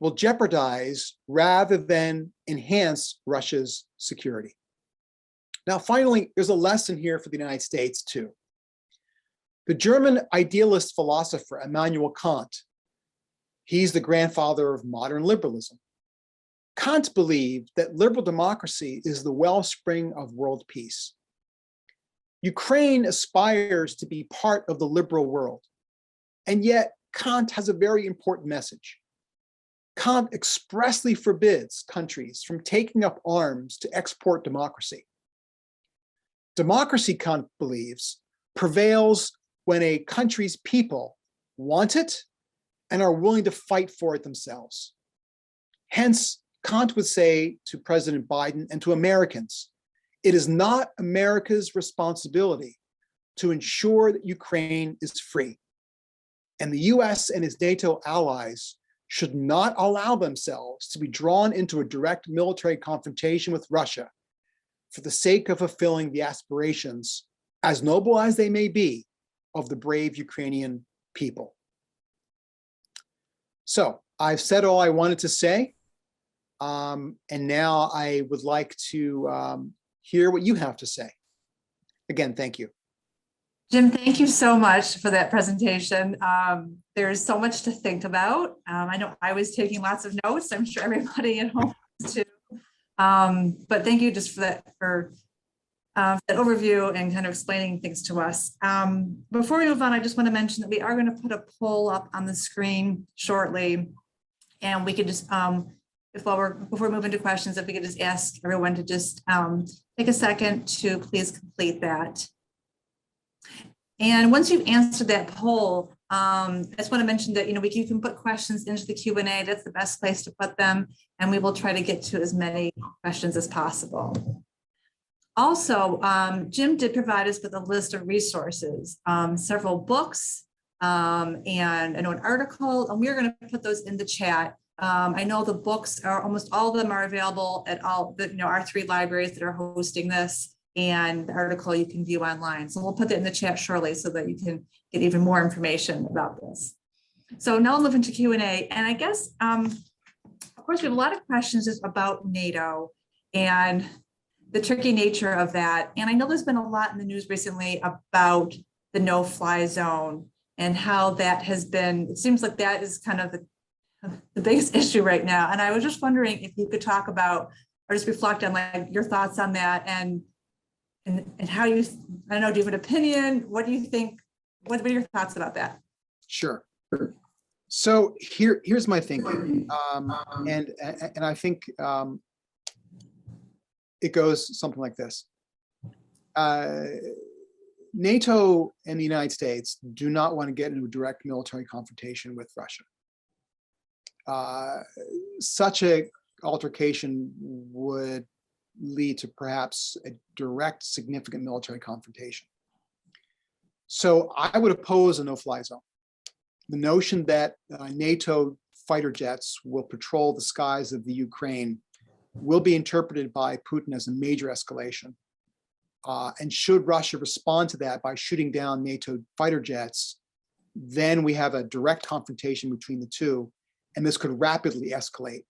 will jeopardize rather than enhance Russia's security. Now, finally, there's a lesson here for the United States too. The German idealist philosopher Immanuel Kant, he's the grandfather of modern liberalism. Kant believed that liberal democracy is the wellspring of world peace. Ukraine aspires to be part of the liberal world, and yet Kant has a very important message. Kant expressly forbids countries from taking up arms to export democracy. Democracy, Kant believes, prevails when a country's people want it and are willing to fight for it themselves. Hence, Kant would say to President Biden and to Americans, it is not America's responsibility to ensure that Ukraine is free. And the US and its NATO allies should not allow themselves to be drawn into a direct military confrontation with Russia for the sake of fulfilling the aspirations, as noble as they may be, of the brave Ukrainian people. So I've said all I wanted to say. And now I would like to hear what you have to say. Again, thank you. Jim, thank you so much for that presentation. There's so much to think about. I know I was taking lots of notes. I'm sure everybody at home is too. But thank you just for that overview and kind of explaining things to us. Before we move on, I just want to mention that we are going to put a poll up on the screen shortly, and we could just, before we move into questions, if we could just ask everyone to just take a second to please complete that. And once you've answered that poll, I just want to mention that, you can put questions into the Q&A. That's the best place to put them, and we will try to get to as many questions as possible. Also, Jim did provide us with a list of resources, several books, and I know an article, and we're going to put those in the chat. I know the books are almost all of them are available at all the our 3 libraries that are hosting this, and the article you can view online. So we'll put that in the chat shortly so that you can get even more information about this. So now I'll move into Q&A, and I guess, of course, we have a lot of questions just about NATO and the tricky nature of that. And I know there's been a lot in the news recently about the no-fly zone and how that has been, it seems like that is kind of the biggest issue right now. And I was just wondering if you could talk about, or just reflect on like your thoughts on that and how you, I don't know, do you have an opinion? What do you think? What are your thoughts about that? Sure. So here's my thinking. And I think it goes something like this. NATO and the United States do not want to get into a direct military confrontation with Russia. Such a altercation would lead to perhaps a direct, significant military confrontation. So I would oppose a no-fly zone. The notion that NATO fighter jets will patrol the skies of the Ukraine will be interpreted by Putin as a major escalation. And should Russia respond to that by shooting down NATO fighter jets, then we have a direct confrontation between the two, and this could rapidly escalate.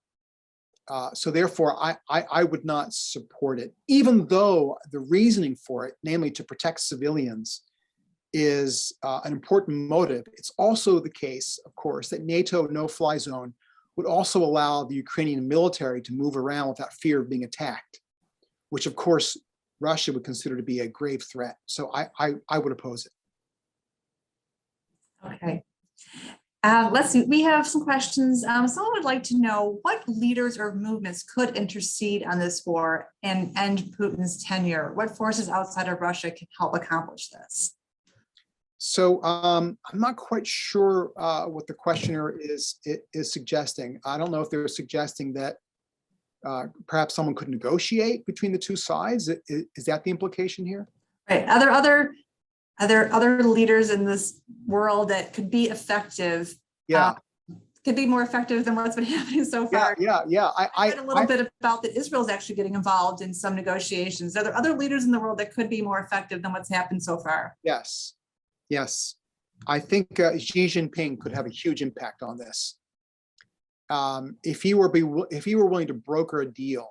So therefore, I would not support it, even though the reasoning for it, namely to protect civilians, is an important motive. It's also the case, of course, that NATO no-fly zone would also allow the Ukrainian military to move around without fear of being attacked, which of course Russia would consider to be a grave threat. So I would oppose it. Okay. Let's see, we have some questions. Someone would like to know what leaders or movements could intercede on this war and end Putin's tenure? What forces outside of Russia can help accomplish this? So I'm not quite sure what the questioner is suggesting. I don't know if they're suggesting that perhaps someone could negotiate between the two sides. Is that the implication here? Right. Are there other leaders in this world that could be effective? Yeah. Could be more effective than what's been happening so far. Yeah. I read a little bit about that Israel's actually getting involved in some negotiations. Are there other leaders in the world that could be more effective than what's happened so far? Yes. I think Xi Jinping could have a huge impact on this. If he were willing to broker a deal,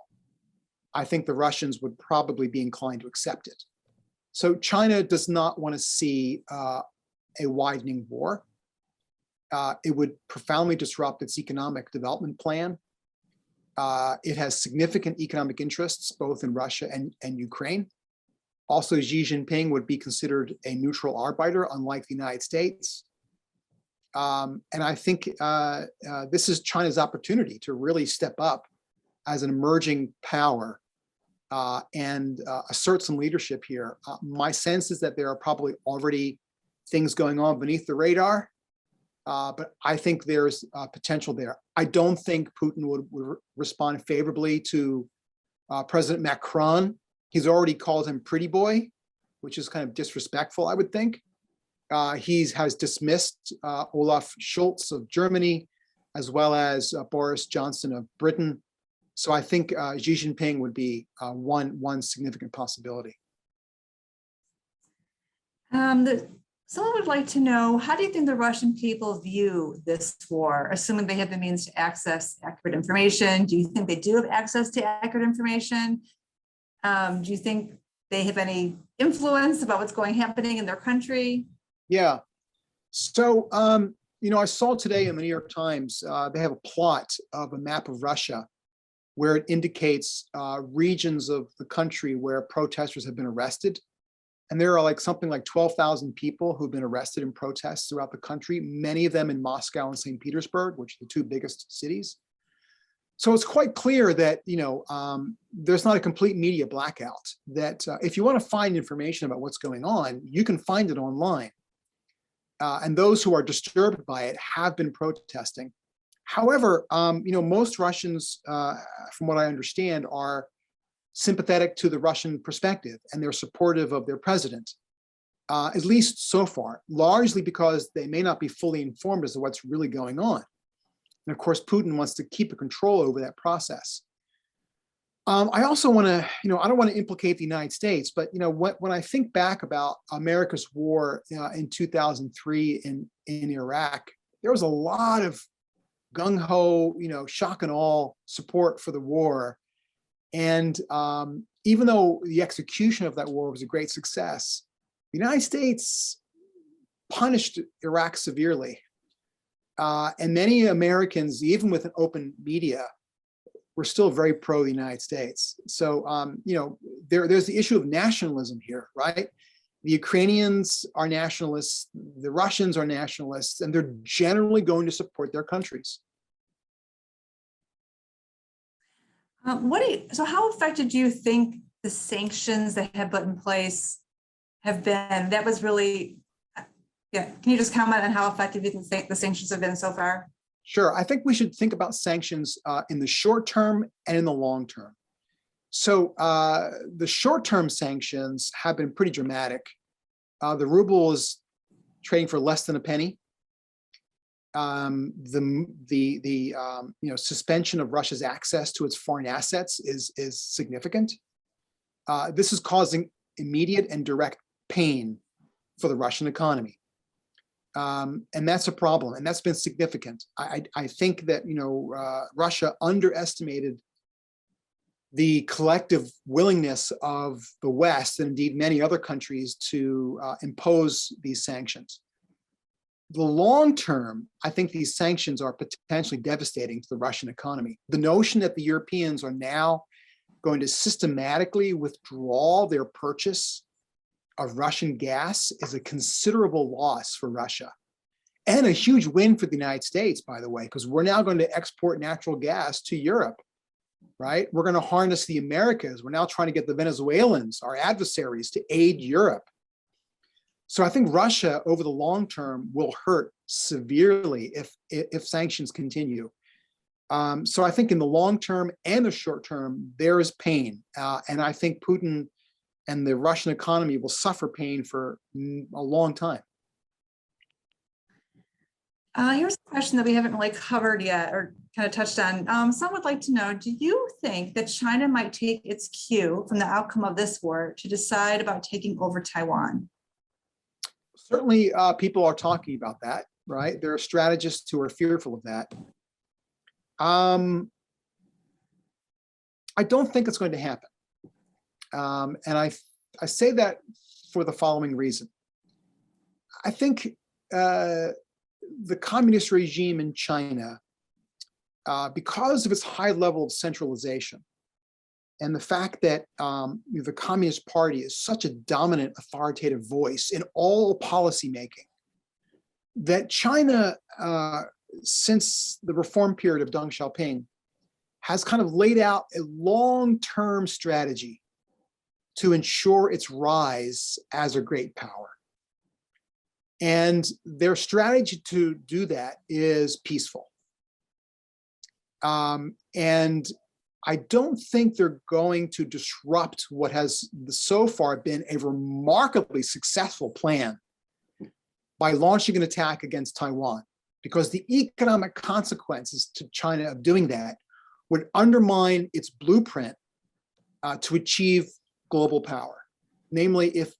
I think the Russians would probably be inclined to accept it. So China does not want to see a widening war. It would profoundly disrupt its economic development plan. It has significant economic interests both in Russia and Ukraine. Also, Xi Jinping would be considered a neutral arbiter, unlike the United States. And I think this is China's opportunity to really step up as an emerging power and assert some leadership here. My sense is that there are probably already things going on beneath the radar. But I think there's potential there. I don't think Putin would respond favorably to President Macron. He's already called him pretty boy, which is kind of disrespectful, I would think. He has dismissed Olaf Scholz of Germany, as well as Boris Johnson of Britain. So I think Xi Jinping would be one significant possibility. Someone would like to know, how do you think the Russian people view this war, assuming they have the means to access accurate information? Do you think they do have access to accurate information? Do you think they have any influence about what's happening in their country? Yeah. So, I saw today in the New York Times, they have a plot of a map of Russia where it indicates regions of the country where protesters have been arrested. And there are something like 12,000 people who've been arrested in protests throughout the country, many of them in Moscow and St. Petersburg, which are the two biggest cities. So it's quite clear that, there's not a complete media blackout, that if you want to find information about what's going on, you can find it online. And those who are disturbed by it have been protesting. However, most Russians, from what I understand, are sympathetic to the Russian perspective, and they're supportive of their president, at least so far, largely because they may not be fully informed as to what's really going on. And of course, Putin wants to keep a control over that process. I also want to, I don't want to implicate the United States, but when I think back about America's war in 2003 in Iraq, there was a lot of gung-ho, shock and awe support for the war. And even though the execution of that war was a great success, the United States punished Iraq severely. And many Americans, even with an open media, were still very pro the United States. So, there's the issue of nationalism here, right? The Ukrainians are nationalists, the Russians are nationalists, and they're generally going to support their countries. So how effective do you think the sanctions that have put in place have been? That was really, can you just comment on how effective you think the sanctions have been so far? Sure. I think we should think about sanctions in the short term and in the long term. So the short-term sanctions have been pretty dramatic. The ruble is trading for less than a penny. Suspension of Russia's access to its foreign assets is significant. This is causing immediate and direct pain for the Russian economy. And that's a problem, and that's been significant. I think that Russia underestimated the collective willingness of the West, and indeed many other countries, to impose these sanctions. The long term, I think these sanctions are potentially devastating to the Russian economy. The notion that the Europeans are now going to systematically withdraw their purchase of Russian gas is a considerable loss for Russia, and a huge win for the United States, by the way, because we're now going to export natural gas to Europe, right? We're going to harness the Americas. We're now trying to get the Venezuelans, our adversaries, to aid Europe. So I think Russia over the long term will hurt severely if sanctions continue. So I think in the long term and the short term, there is pain. And I think Putin and the Russian economy will suffer pain for a long time. Here's a question that we haven't really covered yet or kind of touched on. Some would like to know, do you think that China might take its cue from the outcome of this war to decide about taking over Taiwan? Certainly, people are talking about that, right? There are strategists who are fearful of that. I don't think it's going to happen. And I say that for the following reason. I think the communist regime in China, because of its high level of centralization and the fact that the Communist Party is such a dominant authoritative voice in all policymaking, that China, since the reform period of Deng Xiaoping, has kind of laid out a long-term strategy to ensure its rise as a great power. And their strategy to do that is peaceful. And I don't think they're going to disrupt what has so far been a remarkably successful plan by launching an attack against Taiwan, because the economic consequences to China of doing that would undermine its blueprint to achieve global power. Namely, if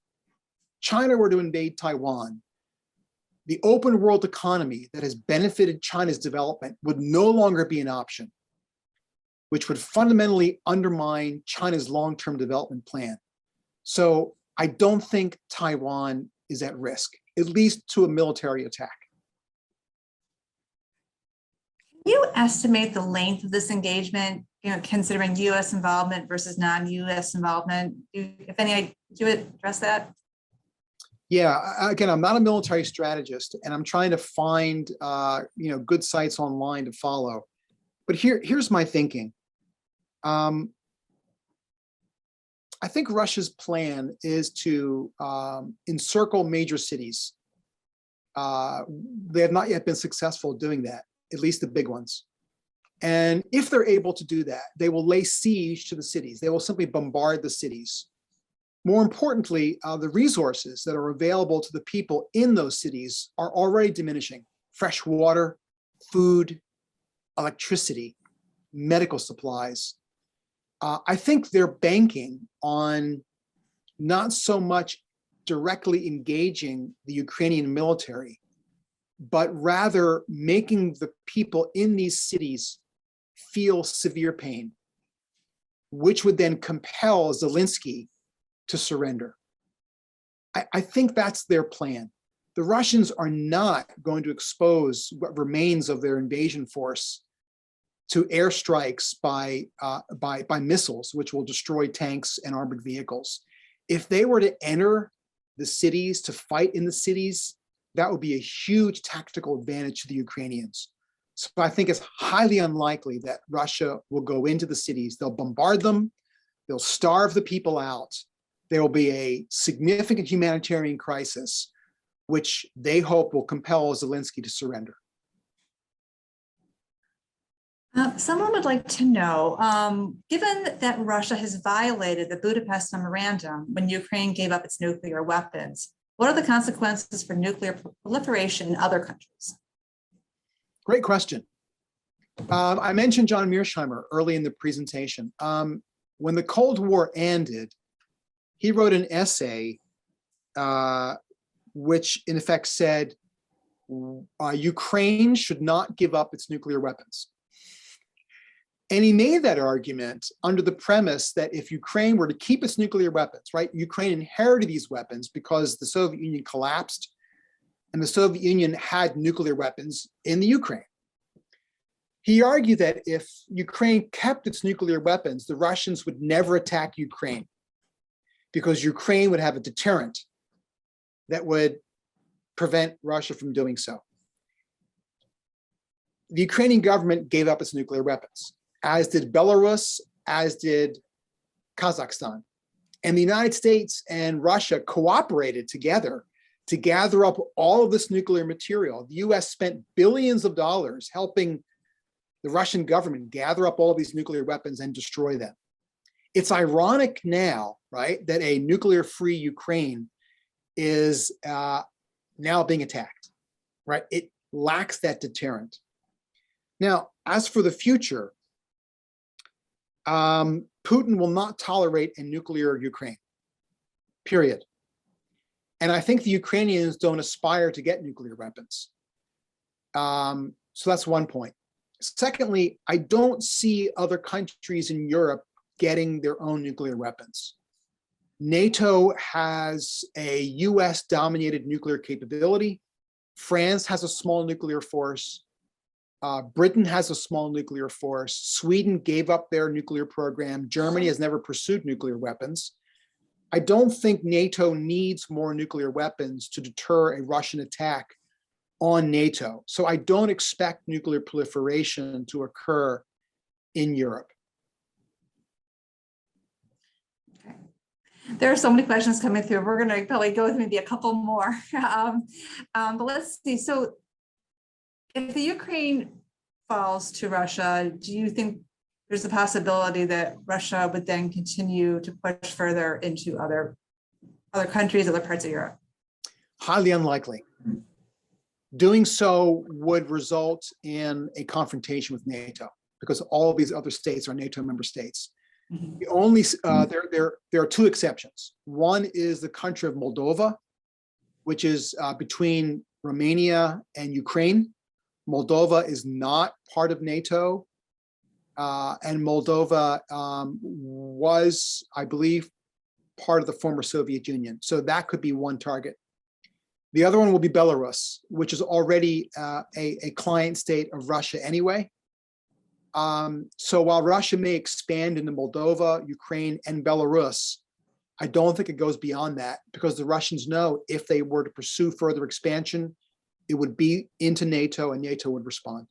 China were to invade Taiwan, the open world economy that has benefited China's development would no longer be an option, which would fundamentally undermine China's long-term development plan. So I don't think Taiwan is at risk, at least to a military attack. Can you estimate the length of this engagement, considering US involvement versus non-US involvement? If any, do you address that? Yeah, again, I'm not a military strategist, and I'm trying to find good sites online to follow. But here's my thinking. I think Russia's plan is to encircle major cities. They have not yet been successful doing that, at least the big ones. And if they're able to do that, they will lay siege to the cities. They will simply bombard the cities. More importantly, the resources that are available to the people in those cities are already diminishing. Fresh water, food, electricity, medical supplies. I think they're banking on not so much directly engaging the Ukrainian military, but rather making the people in these cities feel severe pain, which would then compel Zelensky to surrender. I think that's their plan. The Russians are not going to expose what remains of their invasion force to airstrikes by missiles, which will destroy tanks and armored vehicles. If they were to enter the cities, to fight in the cities, that would be a huge tactical advantage to the Ukrainians. So I think it's highly unlikely that Russia will go into the cities. They'll bombard them, they'll starve the people out. There will be a significant humanitarian crisis, which they hope will compel Zelensky to surrender. Someone would like to know, given that Russia has violated the Budapest Memorandum when Ukraine gave up its nuclear weapons, what are the consequences for nuclear proliferation in other countries? Great question. I mentioned John Mearsheimer early in the presentation. When the Cold War ended, he wrote an essay which in effect said, Ukraine should not give up its nuclear weapons. And he made that argument under the premise that if Ukraine were to keep its nuclear weapons, right? Ukraine inherited these weapons because the Soviet Union collapsed and the Soviet Union had nuclear weapons in the Ukraine. He argued that if Ukraine kept its nuclear weapons, the Russians would never attack Ukraine because Ukraine would have a deterrent that would prevent Russia from doing so. The Ukrainian government gave up its nuclear weapons, as did Belarus, as did Kazakhstan. And the United States and Russia cooperated together to gather up all of this nuclear material. The US spent billions of dollars helping the Russian government gather up all of these nuclear weapons and destroy them. It's ironic now, right, that a nuclear-free Ukraine is now being attacked, right? It lacks that deterrent. Now, as for the future, Putin will not tolerate a nuclear Ukraine, period. And I think the Ukrainians don't aspire to get nuclear weapons. So that's one point. Secondly, I don't see other countries in Europe getting their own nuclear weapons. NATO has a US-dominated nuclear capability. France has a small nuclear force. Britain has a small nuclear force. Sweden gave up their nuclear program. Germany has never pursued nuclear weapons. I don't think NATO needs more nuclear weapons to deter a Russian attack on NATO. So I don't expect nuclear proliferation to occur in Europe. Okay. There are so many questions coming through. We're going to probably go with maybe a couple more. But let's see. So if the Ukraine falls to Russia, do you think there's a possibility that Russia would then continue to push further into other countries, other parts of Europe? Highly unlikely. Doing so would result in a confrontation with NATO because all of these other states are NATO member states. Mhm. The only there are two exceptions. One is the country of Moldova, which is between Romania and Ukraine. Moldova is not part of NATO, and Moldova was, I believe, part of the former Soviet Union. So that could be one target. The other one will be Belarus, which is already a client state of Russia anyway. So while Russia may expand into Moldova, Ukraine, and Belarus, I don't think it goes beyond that because the Russians know if they were to pursue further expansion, it would be into NATO and NATO would respond.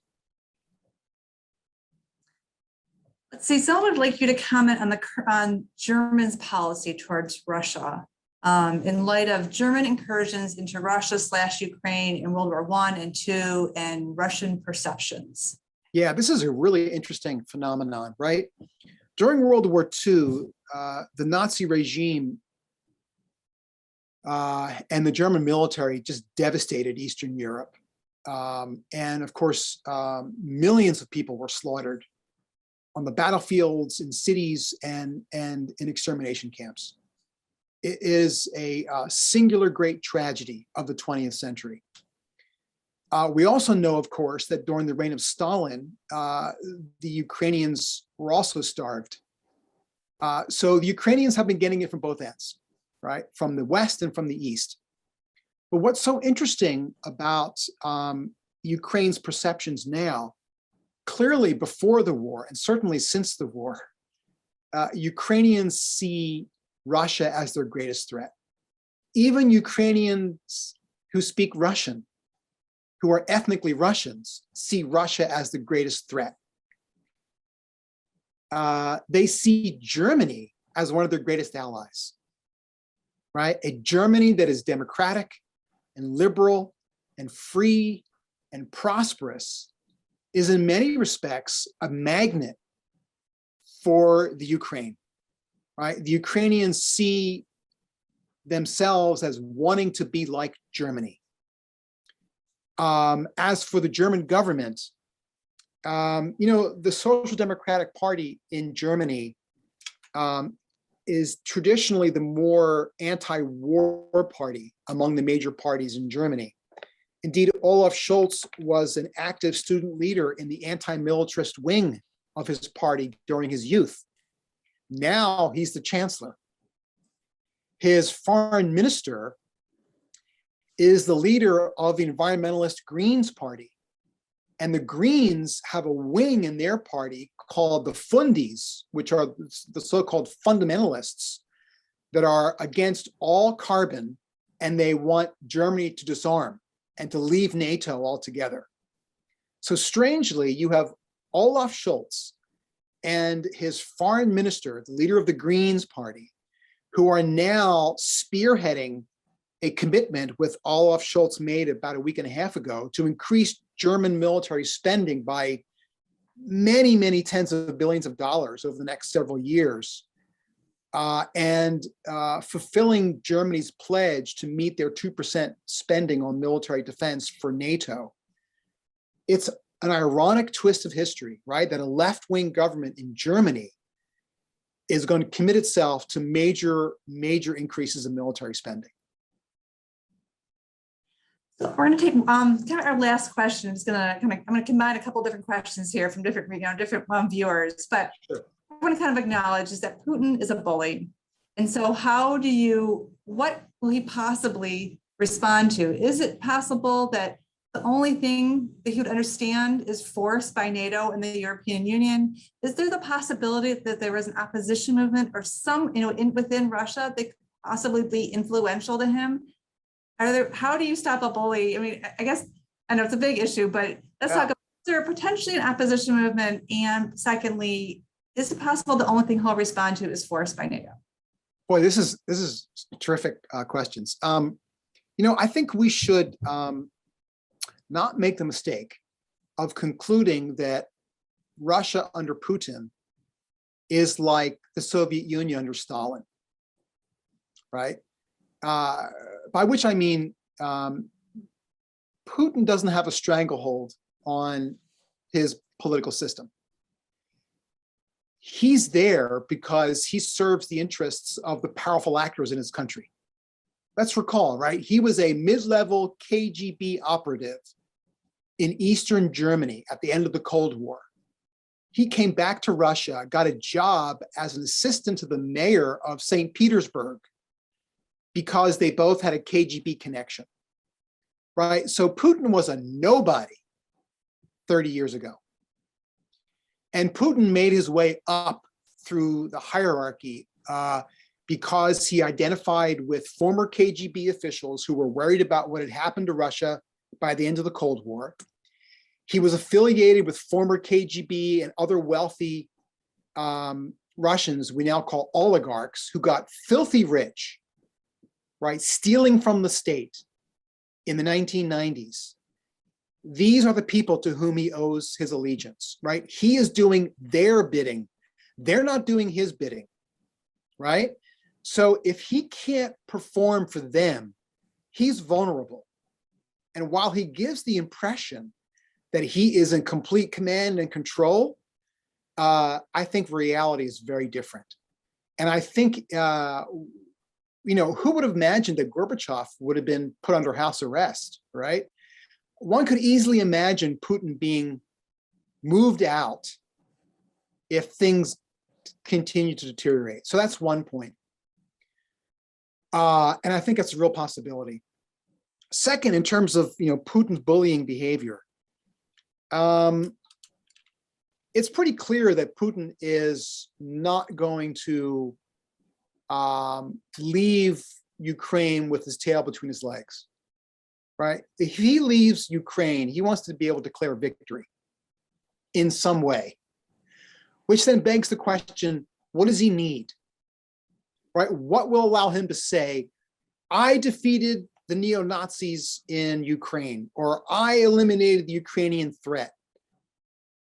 Let's see, someone would like you to comment on Germany's policy towards Russia in light of German incursions into Russia/Ukraine in World War I and II and Russian perceptions. Yeah, this is a really interesting phenomenon, right? During World War II, the Nazi regime and the German military just devastated Eastern Europe. And of course, millions of people were slaughtered on the battlefields, in cities, and in extermination camps. It is a singular great tragedy of the 20th century. We also know, of course, that during the reign of Stalin, the Ukrainians were also starved. So the Ukrainians have been getting it from both ends, right? From the West and from the East. But what's so interesting about Ukraine's perceptions now, clearly before the war, and certainly since the war, Ukrainians see Russia as their greatest threat. Even Ukrainians who speak Russian, who are ethnically Russians, see Russia as the greatest threat. They see Germany as one of their greatest allies, right? A Germany that is democratic and liberal and free and prosperous is in many respects a magnet for the Ukraine, right? The Ukrainians see themselves as wanting to be like Germany. As for the German government, the Social Democratic Party in Germany is traditionally the more anti-war party among the major parties in Germany. Indeed, Olaf Scholz was an active student leader in the anti-militarist wing of his party during his youth. Now he's the chancellor. His foreign minister is the leader of the environmentalist Greens party. And the Greens have a wing in their party called the Fundis, which are the so-called fundamentalists that are against all carbon, and they want Germany to disarm and to leave NATO altogether. So strangely, you have Olaf Scholz and his foreign minister, the leader of the Greens party, who are now spearheading a commitment with Olaf Scholz made about a week and a half ago to increase German military spending by many, many tens of billions of dollars over the next several years, and fulfilling Germany's pledge to meet their 2% spending on military defense for NATO. It's an ironic twist of history, right? That a left-wing government in Germany is going to commit itself to major increases in military spending. So we're going to take kind of our last question. I'm going to combine a couple different questions here from different viewers, but sure. I want to kind of acknowledge is that Putin is a bully. And so what will he possibly respond to? Is it possible that the only thing that he would understand is force by NATO and the European Union? Is there the possibility that there was an opposition movement or some, within Russia that could possibly be influential to him? How do you stop a bully? I mean, I guess I know it's a big issue, but let's talk about, is there potentially an opposition movement? And secondly, is it possible the only thing he'll respond to is force by NATO? Boy, this is terrific questions. I think we should not make the mistake of concluding that Russia under Putin is like the Soviet Union under Stalin, right? By which I mean, Putin doesn't have a stranglehold on his political system. He's there because he serves the interests of the powerful actors in his country. Let's recall, right? He was a mid-level KGB operative in Eastern Germany at the end of the Cold War. He came back to Russia, got a job as an assistant to the mayor of St. Petersburg because they both had a KGB connection, right? So Putin was a nobody 30 years ago. And Putin made his way up through the hierarchy because he identified with former KGB officials who were worried about what had happened to Russia by the end of the Cold War. He was affiliated with former KGB and other wealthy Russians we now call oligarchs who got filthy rich, right, stealing from the state in the 1990s. These are the people to whom he owes his allegiance, right? He is doing their bidding. They're not doing his bidding, right? So if he can't perform for them, he's vulnerable. And while he gives the impression that he is in complete command and control, I think reality is very different. And I think, who would have imagined that Gorbachev would have been put under house arrest, right? One could easily imagine Putin being moved out if things continue to deteriorate. So that's one point. And I think that's a real possibility. Second, in terms of Putin's bullying behavior, it's pretty clear that Putin is not going to leave Ukraine with his tail between his legs. Right? If he leaves Ukraine, he wants to be able to declare victory in some way, which then begs the question, what does he need? Right? What will allow him to say, I defeated the neo-Nazis in Ukraine, or I eliminated the Ukrainian threat?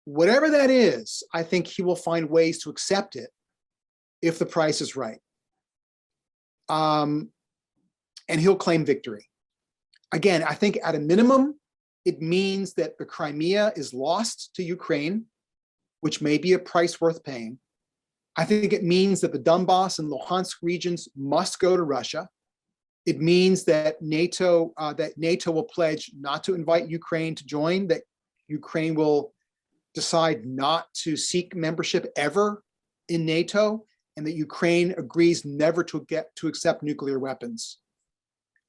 Whatever that is, I think he will find ways to accept it if the price is right. And he'll claim victory. Again, I think at a minimum, it means that the Crimea is lost to Ukraine, which may be a price worth paying. I think it means that the Donbass and Luhansk regions must go to Russia. It means that NATO will pledge not to invite Ukraine to join, that Ukraine will decide not to seek membership ever in NATO, and that Ukraine agrees never to accept nuclear weapons.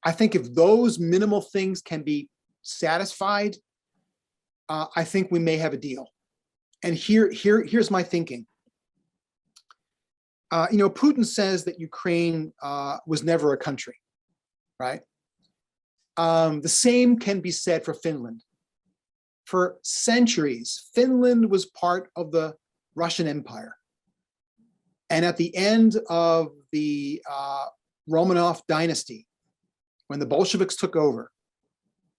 I think if those minimal things can be satisfied, I think we may have a deal. And here's my thinking. Putin says that Ukraine was never a country, right? The same can be said for Finland. For centuries, Finland was part of the Russian Empire. And at the end of the Romanov dynasty, when the Bolsheviks took over,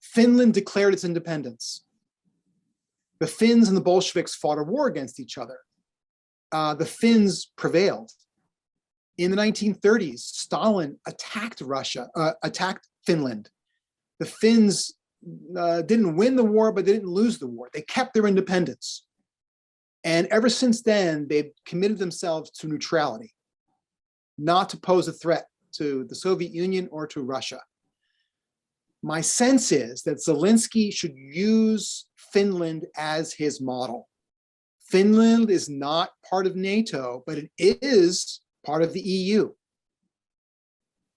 Finland declared its independence. The Finns and the Bolsheviks fought a war against each other. The Finns prevailed. In the 1930s, Stalin attacked Finland. The Finns didn't win the war, but they didn't lose the war. They kept their independence. And ever since then, they've committed themselves to neutrality, not to pose a threat to the Soviet Union or to Russia. My sense is that Zelensky should use Finland as his model. Finland is not part of NATO, but it is part of the EU.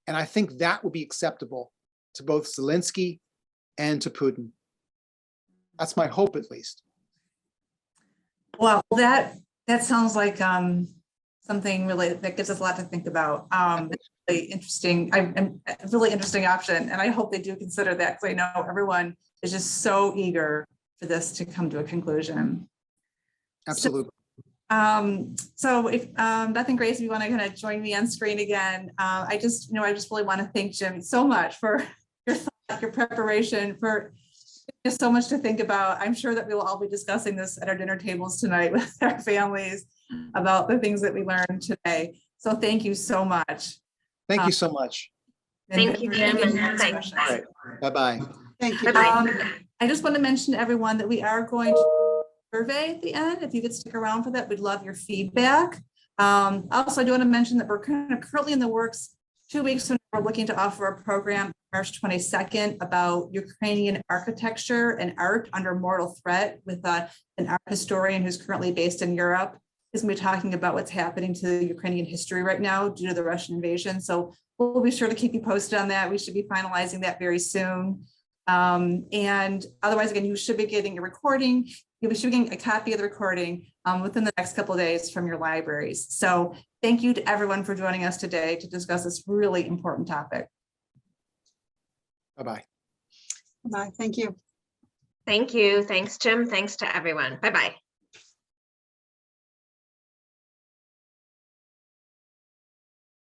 And I think that would be acceptable to both Zelensky and to Putin. That's my hope, at least. Well, that sounds like something really that gives us a lot to think about. It's really interesting. A really interesting option, and I hope they do consider that, because I know everyone is just so eager for this to come to a conclusion. Absolutely. So if Beth and Grace, if you want to kind of join me on screen again, I just really want to thank Jim so much for your thought, your preparation, for just so much to think about. I'm sure that we will all be discussing this at our dinner tables tonight with our families about the things that we learned today. So thank you so much. Thank you so much. Thank you, Jim, and thanks. All right. Bye-bye. Thank you. Bye-bye. I just want to mention to everyone that we are going to survey at the end. If you could stick around for that, we'd love your feedback. Also, I do want to mention that we're kind of currently in the works. 2 weeks from now, we're looking to offer a program March 22nd about Ukrainian architecture and art under mortal threat with an art historian who's currently based in Europe. He's going to be talking about what's happening to Ukrainian history right now due to the Russian invasion. So we'll be sure to keep you posted on that. We should be finalizing that very soon. And otherwise, again, you should be getting a recording. You'll be getting a copy of the recording within the next couple of days from your libraries. So thank you to everyone for joining us today to discuss this really important topic. Bye-bye. Bye. Thank you. Thank you. Thanks, Jim. Thanks to everyone. Bye-bye.